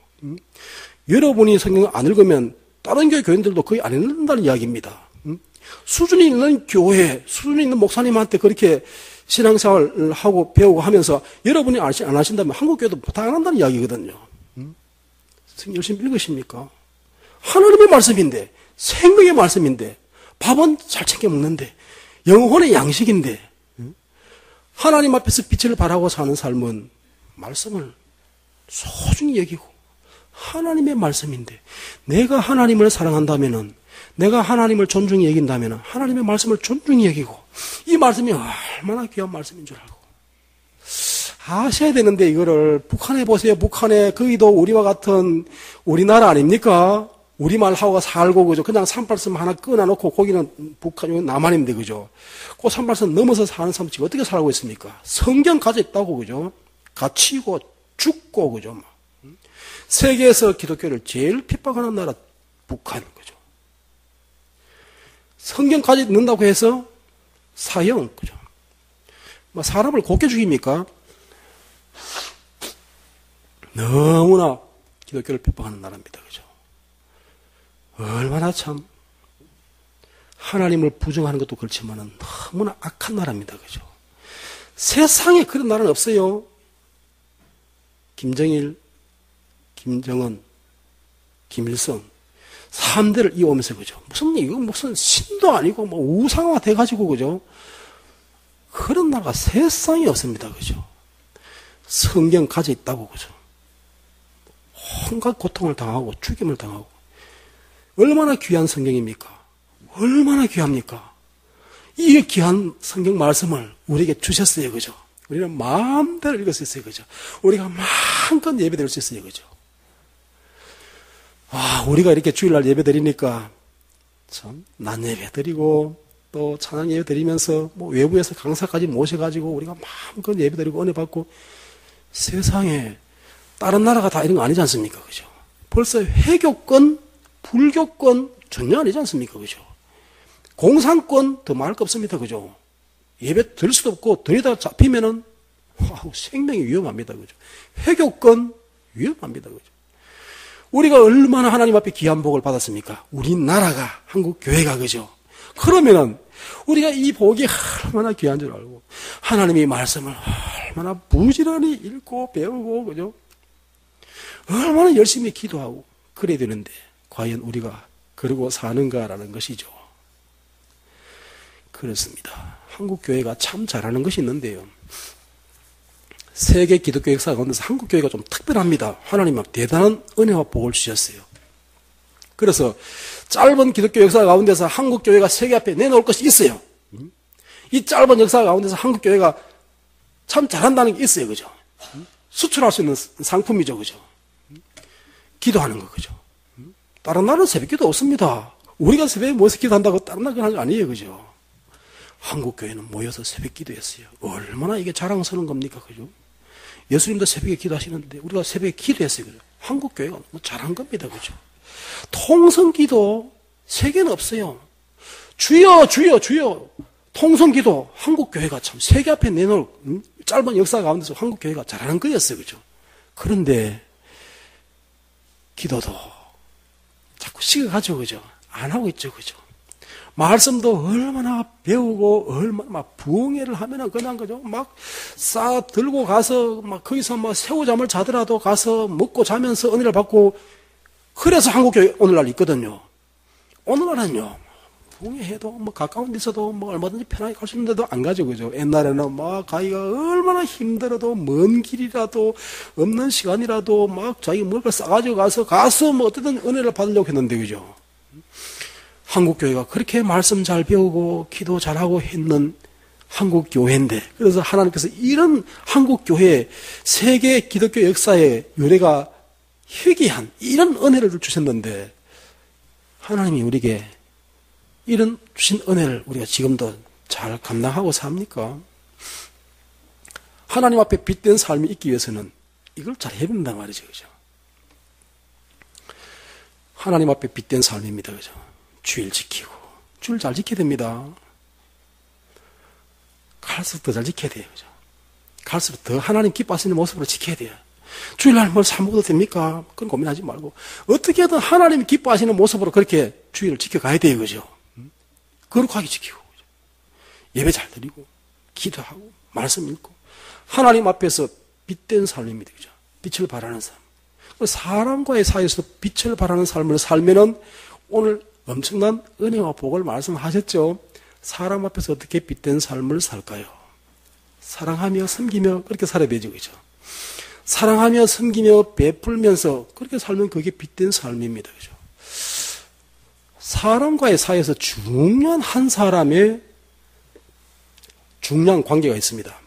여러분이 성경을 안 읽으면 다른 교회 교인들도 거의 안 읽는다는 이야기입니다. 수준이 있는 교회, 수준이 있는 목사님한테 그렇게 신앙생활을 하고 배우고 하면서 여러분이 안 하신다면 한국교회도 다 안 한다는 이야기거든요. 성경 열심히 읽으십니까? 하나님의 말씀인데, 생명의 말씀인데, 밥은 잘 챙겨 먹는데, 영혼의 양식인데, 하나님 앞에서 빛을 발하고 사는 삶은 말씀을 소중히 여기고, 하나님의 말씀인데, 내가 하나님을 사랑한다면은, 내가 하나님을 존중히 여긴다면은, 하나님의 말씀을 존중히 여기고, 이 말씀이 얼마나 귀한 말씀인 줄 알고, 하셔야 되는데 이거를 북한에 보세요. 북한에 거기도 우리와 같은 우리나라 아닙니까? 우리말 하고 살고 그죠? 그냥 38선 하나 끊어놓고 거기는 북한 남한인데 그죠? 그 38선 넘어서 사는 사람 지금 어떻게 살고 있습니까? 성경 가져 있다고 그죠? 갇히고 죽고 그죠? 세계에서 기독교를 제일 핍박하는 나라 북한 그죠? 성경까지 넣는다고 해서 사형 그죠? 뭐 사람을 곱게 죽입니까? 너무나 기독교를 핍박하는 나라입니다. 그죠? 얼마나 참 하나님을 부정하는 것도 그렇지만은 너무나 악한 나라입니다. 그죠? 세상에 그런 나라는 없어요. 김정일, 김정은, 김일성 3대를 이어오면서 그죠? 무슨 신도 아니고 뭐 우상화 돼가지고 그죠? 그런 나라가 세상에 없습니다. 그죠? 성경 가져 있다고 그죠? 온갖 고통을 당하고 죽임을 당하고 얼마나 귀한 성경입니까? 얼마나 귀합니까? 이 귀한 성경 말씀을 우리에게 주셨어요. 그죠? 우리는 마음대로 읽을 수 있어요. 그죠? 우리가 마음껏 예배 드릴 수 있어요. 그죠? 우리가 이렇게 주일날 예배 드리니까 참 낮 예배 드리고 또 찬양 예배 드리면서 뭐 외부에서 강사까지 모셔가지고 우리가 마음껏 예배 드리고 은혜 받고 세상에 다른 나라가 다 이런 거 아니지 않습니까? 그죠? 벌써 회교권, 불교권 전혀 아니지 않습니까? 그죠? 공산권 더 말할 거 없습니다. 그죠? 예배 드릴 수도 없고 들이다 잡히면은 생명이 위험합니다. 그죠? 회교권 위험합니다. 그죠? 우리가 얼마나 하나님 앞에 귀한 복을 받았습니까? 우리나라가, 한국 교회가 그죠? 그러면은 우리가 이 복이 얼마나 귀한 줄 알고 하나님의 말씀을 얼마나 부지런히 읽고 배우고 그죠? 얼마나 열심히 기도하고 그래야 되는데 과연 우리가 그러고 사는가라는 것이죠. 그렇습니다. 한국 교회가 참 잘하는 것이 있는데요. 세계 기독교 역사 가운데서 한국 교회가 좀 특별합니다. 하나님은 대단한 은혜와 복을 주셨어요. 그래서 짧은 기독교 역사 가운데서 한국 교회가 세계 앞에 내놓을 것이 있어요. 이 짧은 역사 가운데서 한국 교회가 참 잘한다는 게 있어요. 그죠? 수출할 수 있는 상품이죠. 그죠? 기도하는 거, 그죠? 다른 나라는 새벽기도 없습니다. 우리가 새벽에 모여서 기도한다고 다른 나라 하는 거 아니에요. 그죠? 한국 교회는 모여서 새벽기도 했어요. 얼마나 이게 자랑스러운 겁니까? 그죠? 예수님도 새벽에 기도하시는데 우리가 새벽에 기도했어요. 그죠? 한국 교회가 잘한 겁니다. 그죠? 통성기도 세계는 없어요. 주여, 주여, 주여. 통성기도 한국 교회가 참 세계 앞에 내놓을 짧은 역사 가운데서 한국 교회가 잘하는 거였어요. 그죠? 그런데 기도도 자꾸 식어가죠. 그죠? 안 하고 있죠. 그죠? 말씀도 얼마나 배우고 얼마나 막 부흥회를 하면은 그냥 그죠? 막 싸 들고 가서 막 거기서 막 새우잠을 자더라도 가서 먹고 자면서 은혜를 받고 그래서 한국교회 오늘날 있거든요. 오늘날은요. 부흥회 해도 뭐 가까운 데서도 뭐 얼마든지 편하게 갈 수 있는데도 안 가죠. 그죠? 옛날에는 막 가기가 얼마나 힘들어도 먼 길이라도 없는 시간이라도 막 자기 먹을 걸 싸가지고 가서 뭐 어쨌든 은혜를 받으려고 했는데 그죠? 한국교회가 그렇게 말씀 잘 배우고 기도 잘하고 했는 한국교회인데 그래서 하나님께서 이런 한국교회 세계 기독교 역사의 유래가 희귀한 이런 은혜를 주셨는데 하나님이 우리에게 이런 주신 은혜를 우리가 지금도 잘 감당하고 삽니까? 하나님 앞에 빗된 삶이 있기 위해서는 이걸 잘 해야 된단 말이죠. 그죠? 하나님 앞에 빗된 삶입니다. 그죠? 주일 지키고 주일 잘 지켜야 됩니다. 갈수록 더 잘 지켜야 돼요. 그죠? 갈수록 더 하나님 기뻐하시는 모습으로 지켜야 돼요. 주일날 뭘 사 먹어도 됩니까? 그건 고민하지 말고 어떻게든 하나님 기뻐하시는 모습으로 그렇게 주일을 지켜가야 돼요. 그죠? 거룩하게 지키고 그죠? 예배 잘 드리고 기도하고 말씀 읽고 하나님 앞에서 빛된 삶입니다. 그죠? 빛을 발하는 삶. 사람과의 사이에서 빛을 발하는 삶을 살면은 오늘 엄청난 은혜와 복을 말씀하셨죠. 사람 앞에서 어떻게 빛된 삶을 살까요? 사랑하며 섬기며 그렇게 살아야 되죠. 그죠? 사랑하며 섬기며 베풀면서 그렇게 살면 그게 빛된 삶입니다. 그죠? 사람과의 사이에서 중요한 한 사람의 중요한 관계가 있습니다.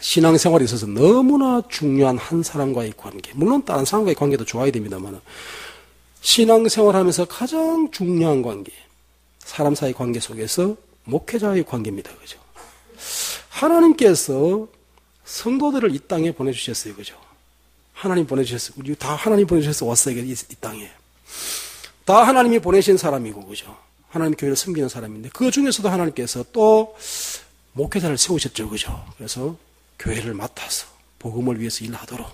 신앙생활에 있어서 너무나 중요한 한 사람과의 관계, 물론 다른 사람과의 관계도 좋아야 됩니다만 신앙생활하면서 가장 중요한 관계, 사람 사이 관계 속에서 목회자의 관계입니다. 그죠? 하나님께서 성도들을 이 땅에 보내주셨어요. 그죠? 하나님 보내주셨어요. 우리 다 하나님 보내주셔서 왔어요. 이 땅에. 다 하나님이 보내신 사람이고, 그죠? 하나님 교회를 섬기는 사람인데, 그 중에서도 하나님께서 또 목회자를 세우셨죠. 그죠? 그래서 교회를 맡아서 복음을 위해서 일하도록.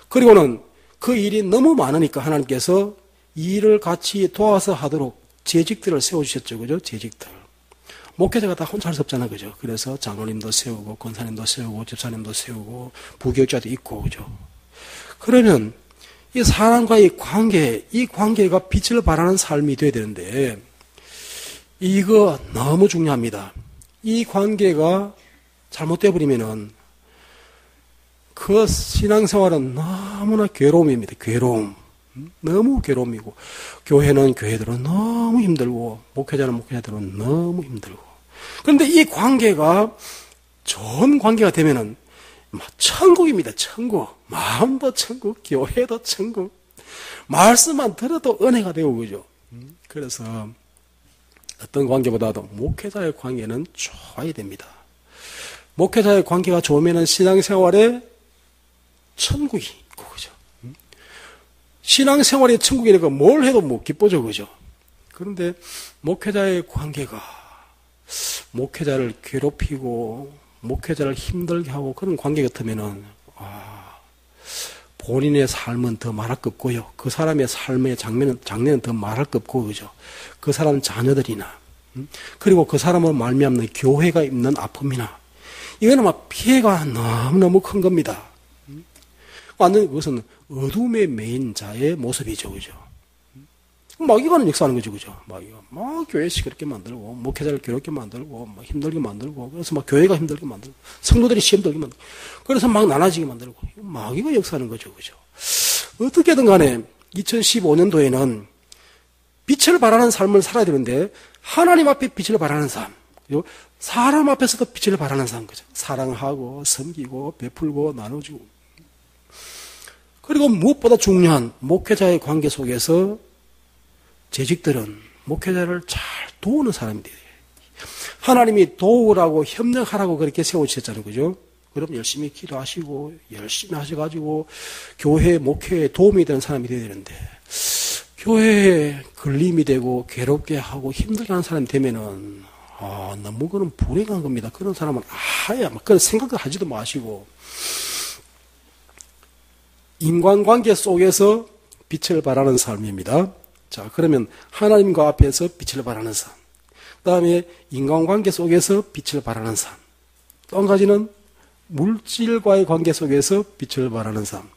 그리고는 그 일이 너무 많으니까 하나님께서 이 일을 같이 도와서 하도록 재직들을 세워주셨죠. 그죠? 재직들. 목회자가 다 혼자 할 수 없잖아. 그죠? 그래서 장로님도 세우고, 권사님도 세우고, 집사님도 세우고, 부교육자도 있고, 그죠? 그러면 이 사람과의 관계, 이 관계가 빛을 발하는 삶이 되어야 되는데, 이거 너무 중요합니다. 이 관계가 잘못되어 버리면은 그 신앙생활은 너무나 괴로움입니다. 괴로움. 너무 괴로움이고, 교회는 교회대로 너무 힘들고, 목회자는 목회자대로 너무 힘들고. 그런데 이 관계가 좋은 관계가 되면은 천국입니다. 천국. 마음도 천국, 교회도 천국. 말씀만 들어도 은혜가 되고, 그죠? 그래서 어떤 관계보다도 목회자의 관계는 좋아야 됩니다. 목회자의 관계가 좋으면은 신앙생활에 천국이 있고, 그죠? 신앙생활의 천국이니까 뭘 해도 뭐 기뻐져, 그죠? 그런데 목회자의 관계가 목회자를 괴롭히고 목회자를 힘들게 하고 그런 관계 같으면은 본인의 삶은 더 말할 것 없고요. 그 사람의 삶의 장래는 더 말할 것 없고, 그죠? 그 사람 자녀들이나 그리고 그 사람을 말미암는 교회가 입는 아픔이나 이거는 막 피해가 너무너무 큰 겁니다. 완전히 그것은 어둠의 메인 자의 모습이죠. 그죠? 마귀가 역사하는 거죠. 그죠? 마귀가 막 교회 시끄럽게 만들고, 목회자를 괴롭게 만들고, 막 힘들게 만들고, 그래서 막 교회가 힘들게 만들고, 성도들이 시험 들게 만들고, 그래서 막 나눠지게 만들고, 마귀가 역사하는 거죠. 그죠? 어떻게든 간에 2015년도에는 빛을 발하는 삶을 살아야 되는데, 하나님 앞에 빛을 발하는 삶, 그리고 사람 앞에서도 빛을 발하는 삶, 그죠? 사랑하고, 섬기고, 베풀고, 나눠주고. 그리고 무엇보다 중요한 목회자의 관계 속에서 재직들은 목회자를 잘 도우는 사람이 돼요. 하나님이 도우라고 협력하라고 그렇게 세워주셨잖아요. 그죠? 그럼 열심히 기도하시고 열심히 하셔가지고 교회 목회에 도움이 되는 사람이 돼야 되는데 교회에 걸림이 되고 괴롭게 하고 힘들게 하는 사람이 되면은 너무 그런 불행한 겁니다. 그런 사람은 아예 그런 생각도 하지도 마시고 인간관계 속에서 빛을 발하는 삶입니다. 자, 그러면 하나님과 앞에서 빛을 발하는 삶. 그 다음에 인간관계 속에서 빛을 발하는 삶. 또 한 가지는 물질과의 관계 속에서 빛을 발하는 삶.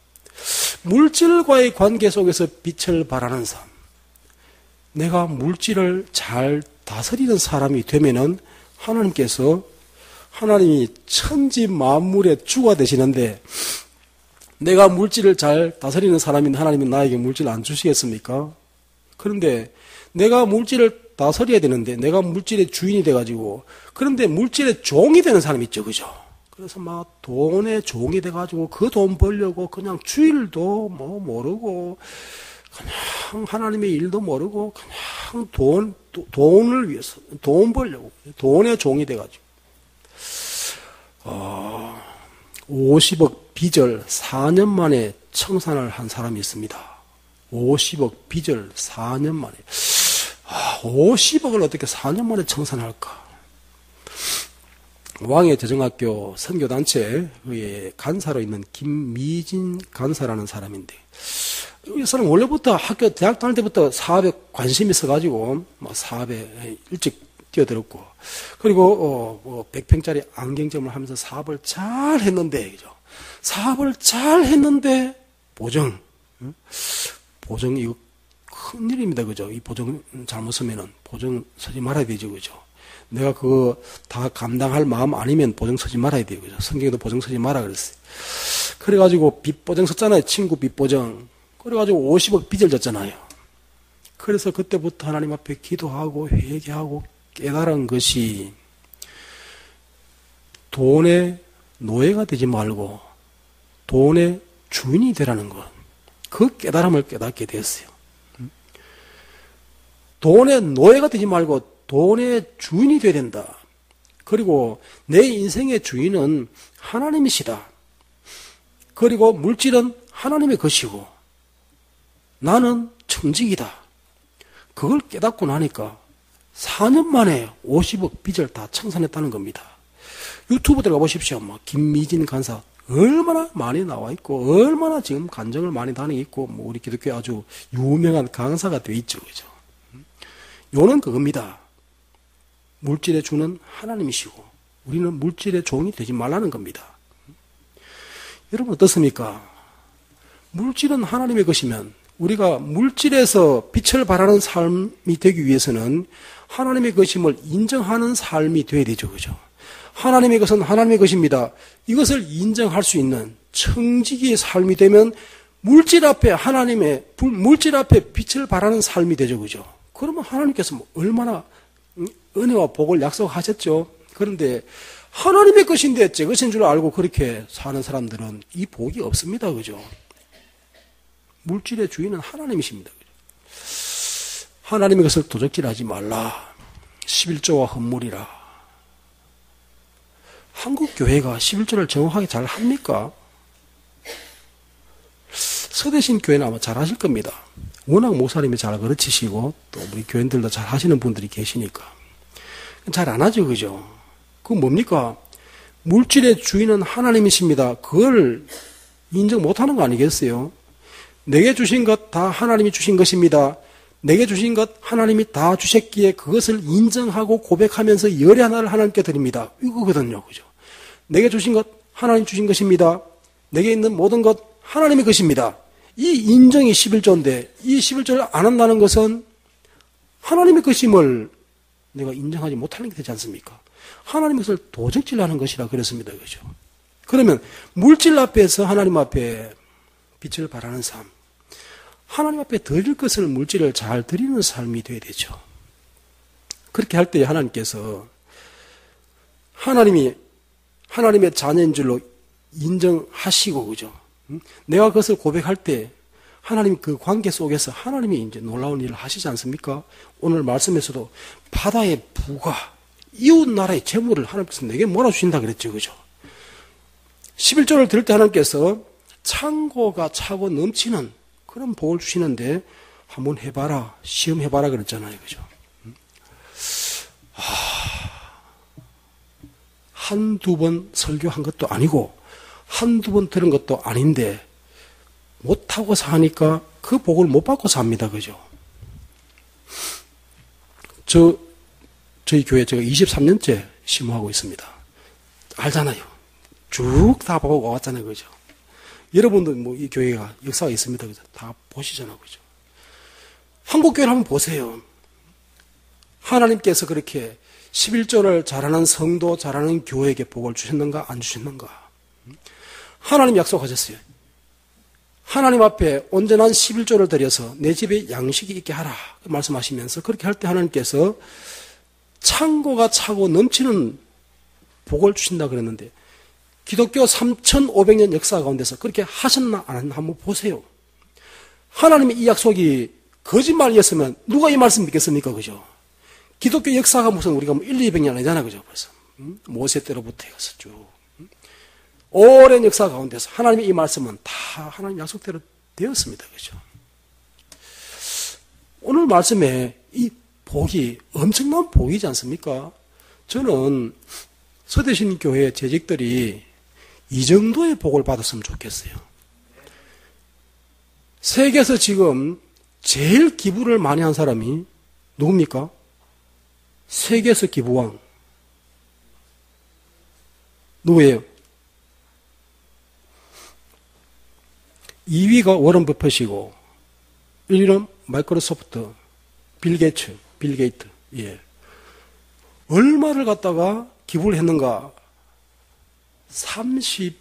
물질과의 관계 속에서 빛을 발하는 삶. 내가 물질을 잘 다스리는 사람이 되면은 하나님이 천지 만물의 주가 되시는데 내가 물질을 잘 다스리는 사람인데 하나님은 나에게 물질을 안 주시겠습니까? 그런데 내가 물질을 다스려야 되는데 내가 물질의 주인이 돼가지고 그런데 물질의 종이 되는 사람이 있죠. 그죠? 그래서 막 돈의 종이 돼가지고 그 돈 벌려고 그냥 주일도 뭐 모르고 그냥 하나님의 일도 모르고 그냥 돈을 위해서 돈 벌려고 돈의 종이 돼가지고 50억 빚을 4년 만에 청산을 한 사람이 있습니다. 50억 빚을 4년 만에. 50억을 어떻게 4년 만에 청산할까? 왕의 재정학교 선교단체의 간사로 있는 김미진 간사라는 사람인데, 이 사람 원래부터 대학 다닐 때부터 사업에 관심이 있어가지고, 사업에 일찍 뛰어들었고, 그리고, 100평짜리 안경점을 하면서 사업을 잘 했는데, 그죠? 사업을 잘 했는데, 보정, 이거 큰일입니다. 그죠? 이 보정 잘못 쓰면은, 보정 서지 말아야 되죠. 그죠? 내가 그거 다 감당할 마음 아니면 보정 서지 말아야 돼요. 그죠? 성경에도 보정 서지 마라 그랬어요. 그래가지고 빚 보정 썼잖아요. 친구 빚 보정. 그래가지고 50억 빚을 졌잖아요. 그래서 그때부터 하나님 앞에 기도하고 회개하고 깨달은 것이 돈에 노예가 되지 말고 돈의 주인이 되라는 것. 그 깨달음을 깨닫게 되었어요. 돈의 노예가 되지 말고 돈의 주인이 되어야 된다. 그리고 내 인생의 주인은 하나님이시다. 그리고 물질은 하나님의 것이고 나는 청직이다. 그걸 깨닫고 나니까 4년 만에 50억 빚을 다 청산했다는 겁니다. 유튜브 들어가 보십시오. 김미진 간사 얼마나 많이 나와 있고 얼마나 지금 간증을 많이 다니고 있고 우리 기독교에 아주 유명한 강사가 되어 있죠. 그죠? 요는 그겁니다. 물질의 주는 하나님이시고 우리는 물질의 종이 되지 말라는 겁니다. 여러분 어떻습니까? 물질은 하나님의 것이면 우리가 물질에서 빛을 발하는 삶이 되기 위해서는 하나님의 것임을 인정하는 삶이 되어야 되죠. 그죠? 하나님의 것은 하나님의 것입니다. 이것을 인정할 수 있는 청지기의 삶이 되면 물질 앞에 물질 앞에 빛을 발하는 삶이 되죠. 그죠? 그러면 하나님께서 얼마나 은혜와 복을 약속하셨죠. 그런데 하나님의 것인데 제 것인 줄 알고 그렇게 사는 사람들은 이 복이 없습니다. 그죠? 물질의 주인은 하나님이십니다. 그죠? 하나님의 것을 도적질하지 말라. 11조와 헌물이라. 한국 교회가 11조를 정확하게 잘 합니까? 서대신 교회는 아마 잘 하실 겁니다. 워낙 목사님이 잘 가르치시고 또 우리 교인들도 잘 하시는 분들이 계시니까. 잘 안 하죠. 그죠? 그건 뭡니까? 물질의 주인은 하나님이십니다. 그걸 인정 못하는 거 아니겠어요? 내게 주신 것 다 하나님이 주신 것입니다. 내게 주신 것 하나님이 다 주셨기에 그것을 인정하고 고백하면서 열의 하나를 하나님께 드립니다. 이거거든요. 그죠? 내게 주신 것 하나님 주신 것입니다. 내게 있는 모든 것 하나님의 것입니다. 이 인정이 11조인데 이 11조를 안 한다는 것은 하나님의 것임을 내가 인정하지 못하는 게 되지 않습니까? 하나님의 것을 도적질하는 것이라 그랬습니다. 그죠? 그러면 물질 앞에서 하나님 앞에 빛을 발하는 삶, 하나님 앞에 드릴 것을 물질을 잘 드리는 삶이 되어야 되죠. 그렇게 할 때 하나님께서 하나님의 자녀인 줄로 인정하시고, 그죠? 내가 그것을 고백할 때 하나님 그 관계 속에서 하나님이 이제 놀라운 일을 하시지 않습니까? 오늘 말씀에서도 바다의 부가 이웃 나라의 재물을 하나님께서 내게 몰아주신다 그랬죠. 그죠? 11조를 드릴 때 하나님께서 창고가 차고 넘치는 그런 복을 주시는데 한번 해봐라, 시험해봐라 그랬잖아요. 그죠? 한두 번 설교한 것도 아니고 한두 번 들은 것도 아닌데 못하고 사니까 그 복을 못 받고 삽니다. 그죠? 저희 교회 제가 23년째 심호하고 있습니다. 알잖아요. 쭉 다 보고 왔잖아요. 그죠? 여러분도 이 교회가 역사가 있습니다. 그죠? 다 보시잖아요. 그죠? 한국 교회를 한번 보세요. 하나님께서 그렇게 11조를 잘하는 성도, 잘하는 교회에게 복을 주셨는가, 안 주셨는가? 하나님 약속하셨어요. 하나님 앞에 온전한 11조를 드려서 내 집에 양식이 있게 하라. 말씀하시면서 그렇게 할 때 하나님께서 창고가 차고 넘치는 복을 주신다 그랬는데 기독교 3,500년 역사 가운데서 그렇게 하셨나 안 했나 한번 보세요. 하나님의 이 약속이 거짓말이었으면 누가 이 말씀 믿겠습니까? 그죠? 기독교 역사가 무슨 우리가 1, 200년 아니잖아. 그죠? 벌써. 모세 때로부터 해서 쭉. 오랜 역사 가운데서 하나님의 이 말씀은 다 하나님 약속대로 되었습니다. 그죠? 오늘 말씀에 이 복이 엄청난 복이지 않습니까? 저는 서대신 교회 재직들이 이 정도의 복을 받았으면 좋겠어요. 세계에서 지금 제일 기부를 많이 한 사람이 누굽니까? 세계에서 기부왕. 누구예요? 2위가 워런 버핏이고 1위는 마이크로소프트, 빌 게이트. 예. 얼마를 갖다가 기부를 했는가? 32조.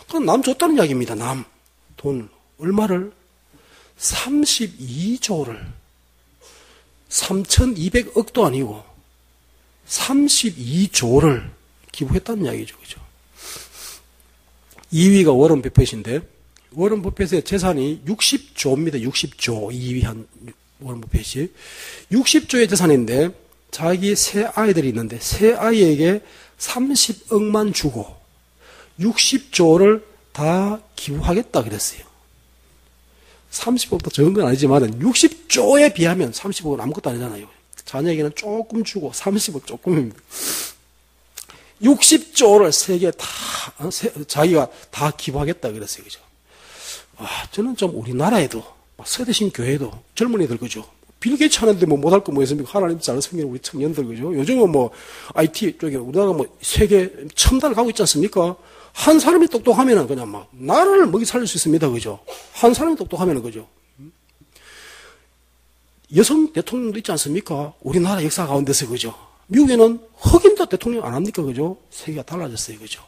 그럼 남 줬다는 이야기입니다. 남. 돈. 얼마를? 32조를. 3,200억도 아니고 32조를 기부했다는 이야기죠. 그죠? 2위가 워런 버핏인데, 워런 버핏의 재산이 60조입니다. 60조. 2위 한 워런 버핏이. 60조의 재산인데, 자기 세 아이들이 있는데, 세 아이에게 30억만 주고, 60조를 다 기부하겠다 그랬어요. 30억도 적은 건 아니지만, 60조에 비하면 30억은 아무것도 아니잖아요. 자녀에게는 조금 주고, 30억 조금입니다. 60조를 세계 다, 자기가 다 기부하겠다 그랬어요. 그죠? 저는 좀 우리나라에도, 서대신 교회도, 젊은이들, 그죠? 빌 게이츠 하는데 뭐 못할 거 뭐 있습니까? 하나님 잘 섬기는 우리 청년들, 그죠? 요즘은 뭐, IT 쪽에 우리나라가 뭐 세계 첨단을 가고 있지 않습니까? 한 사람이 똑똑하면은 그냥 막, 나라를 먹이 살릴 수 있습니다. 그죠? 한 사람이 똑똑하면은, 그죠? 여성 대통령도 있지 않습니까? 우리나라 역사 가운데서, 그죠? 미국에는 흑인도 대통령 안 합니까? 그죠? 세계가 달라졌어요. 그죠?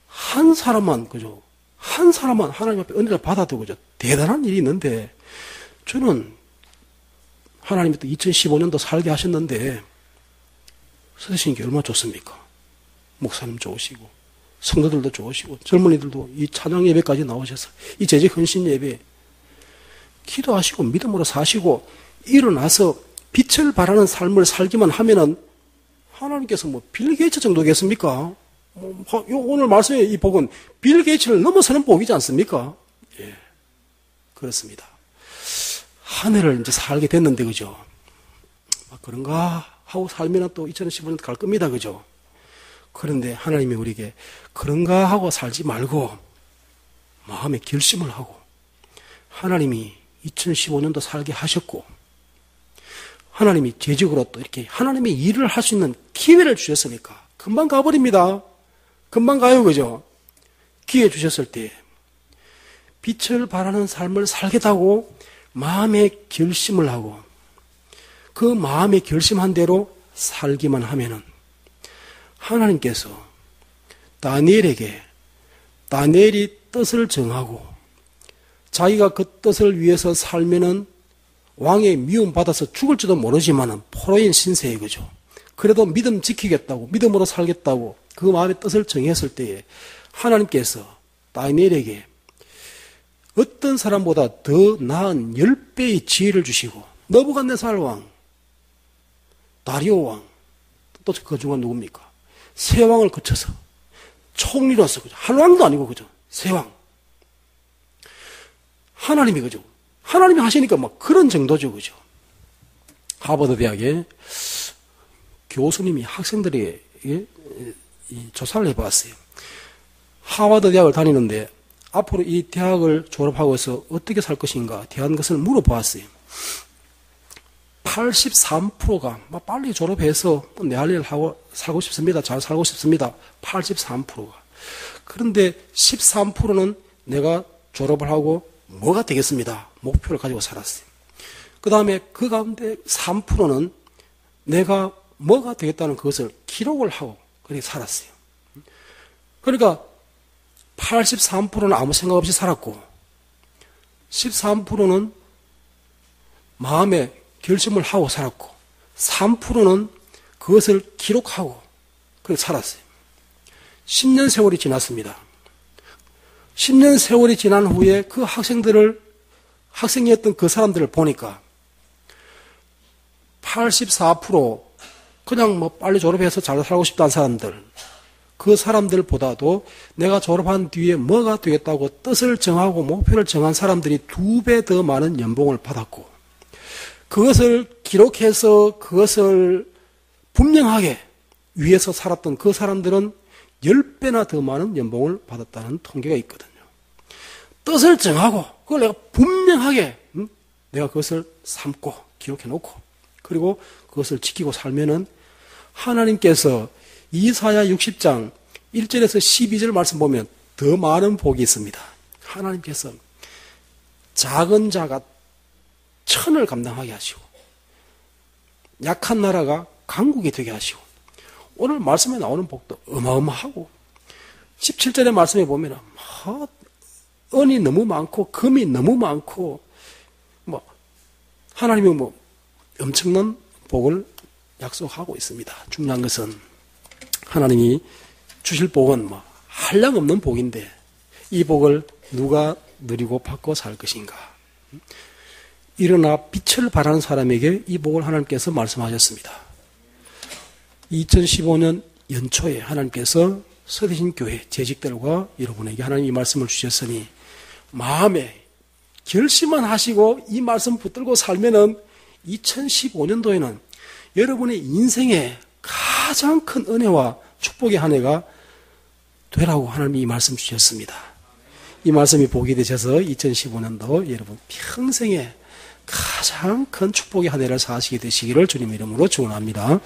한 사람만, 그죠? 한 사람만 하나님 앞에 은혜를 받아도, 그죠? 대단한 일이 있는데, 저는 하나님이 또 2015년도 살게 하셨는데, 서대신 게 얼마나 좋습니까? 목사님 좋으시고, 성도들도 좋으시고, 젊은이들도 이 찬양 예배까지 나오셔서, 이 제재 헌신 예배, 기도하시고, 믿음으로 사시고, 일어나서 빛을 발하는 삶을 살기만 하면은, 하나님께서 뭐, 빌 게이츠 정도겠습니까? 오늘 말씀의 이 복은 빌 게이츠를 넘어서는 복이지 않습니까? 예. 그렇습니다. 한 해를 이제 살게 됐는데, 그죠? 그런가 하고 살면 또 2015년 갈 겁니다. 그죠? 그런데 하나님이 우리에게 그런가 하고 살지 말고 마음에 결심을 하고 하나님이 2015년도 살게 하셨고 하나님이 재직으로 또 이렇게 하나님의 일을 할 수 있는 기회를 주셨으니까 금방 가버립니다. 금방 가요. 그죠? 기회 주셨을 때 빛을 발하는 삶을 살겠다고 마음에 결심을 하고 그 마음에 결심한 대로 살기만 하면은 하나님께서 다니엘에게 다니엘이 뜻을 정하고 자기가 그 뜻을 위해서 살면은 왕의 미움 받아서 죽을지도 모르지만은 포로인 신세에 그죠. 그래도 믿음 지키겠다고 믿음으로 살겠다고 그 마음의 뜻을 정했을 때에 하나님께서 다니엘에게 어떤 사람보다 더 나은 10배의 지혜를 주시고 느부갓네살 왕, 다리오 왕, 또 그 중간 누굽니까? 세 왕을 거쳐서 총리로서 그죠? 한 왕도 아니고 그죠? 세 왕. 하나님이 그죠? 하나님이 하시니까 막 그런 정도죠. 그죠? 하버드 대학에 교수님이 학생들에게 조사를 해봤어요. 하버드 대학을 다니는데 앞으로 이 대학을 졸업하고서 어떻게 살 것인가 대한 것을 물어보았어요. 83%가 빨리 졸업해서 내 할 일을 하고 살고 싶습니다. 잘 살고 싶습니다. 83%가. 그런데 13%는 내가 졸업을 하고 뭐가 되겠습니다. 목표를 가지고 살았어요. 그 다음에 그 가운데 3%는 내가 뭐가 되겠다는 그것을 기록을 하고 그렇게 살았어요. 그러니까 83%는 아무 생각 없이 살았고 13%는 마음에 결심을 하고 살았고 3%는 그것을 기록하고 그렇게 살았어요. 10년 세월이 지났습니다. 10년 세월이 지난 후에 그 학생이었던 그 사람들을 보니까 84% 그냥 빨리 졸업해서 잘 살고 싶다는 사람들, 그 사람들보다도 내가 졸업한 뒤에 뭐가 되겠다고 뜻을 정하고 목표를 정한 사람들이 2배 더 많은 연봉을 받았고 그것을 기록해서 그것을 분명하게 위해서 살았던 그 사람들은 10배나 더 많은 연봉을 받았다는 통계가 있거든요. 뜻을 정하고 그걸 내가 분명하게 내가 그것을 삼고 기록해 놓고 그리고 그것을 지키고 살면은 하나님께서 이사야 60장 1절에서 12절 말씀 보면 더 많은 복이 있습니다. 하나님께서 작은 자가 천을 감당하게 하시고 약한 나라가 강국이 되게 하시고 오늘 말씀에 나오는 복도 어마어마하고 17절의 말씀에 보면 은이 너무 많고 금이 너무 많고 하나님이 엄청난 복을 약속하고 있습니다. 중요한 것은 하나님이 주실 복은 한량없는 복인데 이 복을 누가 누리고 받고 살 것인가. 일어나 빛을 발하는 사람에게 이 복을 하나님께서 말씀하셨습니다. 2015년 연초에 하나님께서 서대신 교회 재직들과 여러분에게 하나님 이 말씀을 주셨으니 마음에 결심만 하시고 이 말씀 붙들고 살면은 2015년도에는 여러분의 인생에 가장 큰 은혜와 축복의 한 해가 되라고 하나님이 이 말씀 주셨습니다. 이 말씀이 복이 되셔서 2015년도 여러분 평생에 가장 큰 축복의 한 해를 사시게 되시기를 주님 이름으로 축원합니다.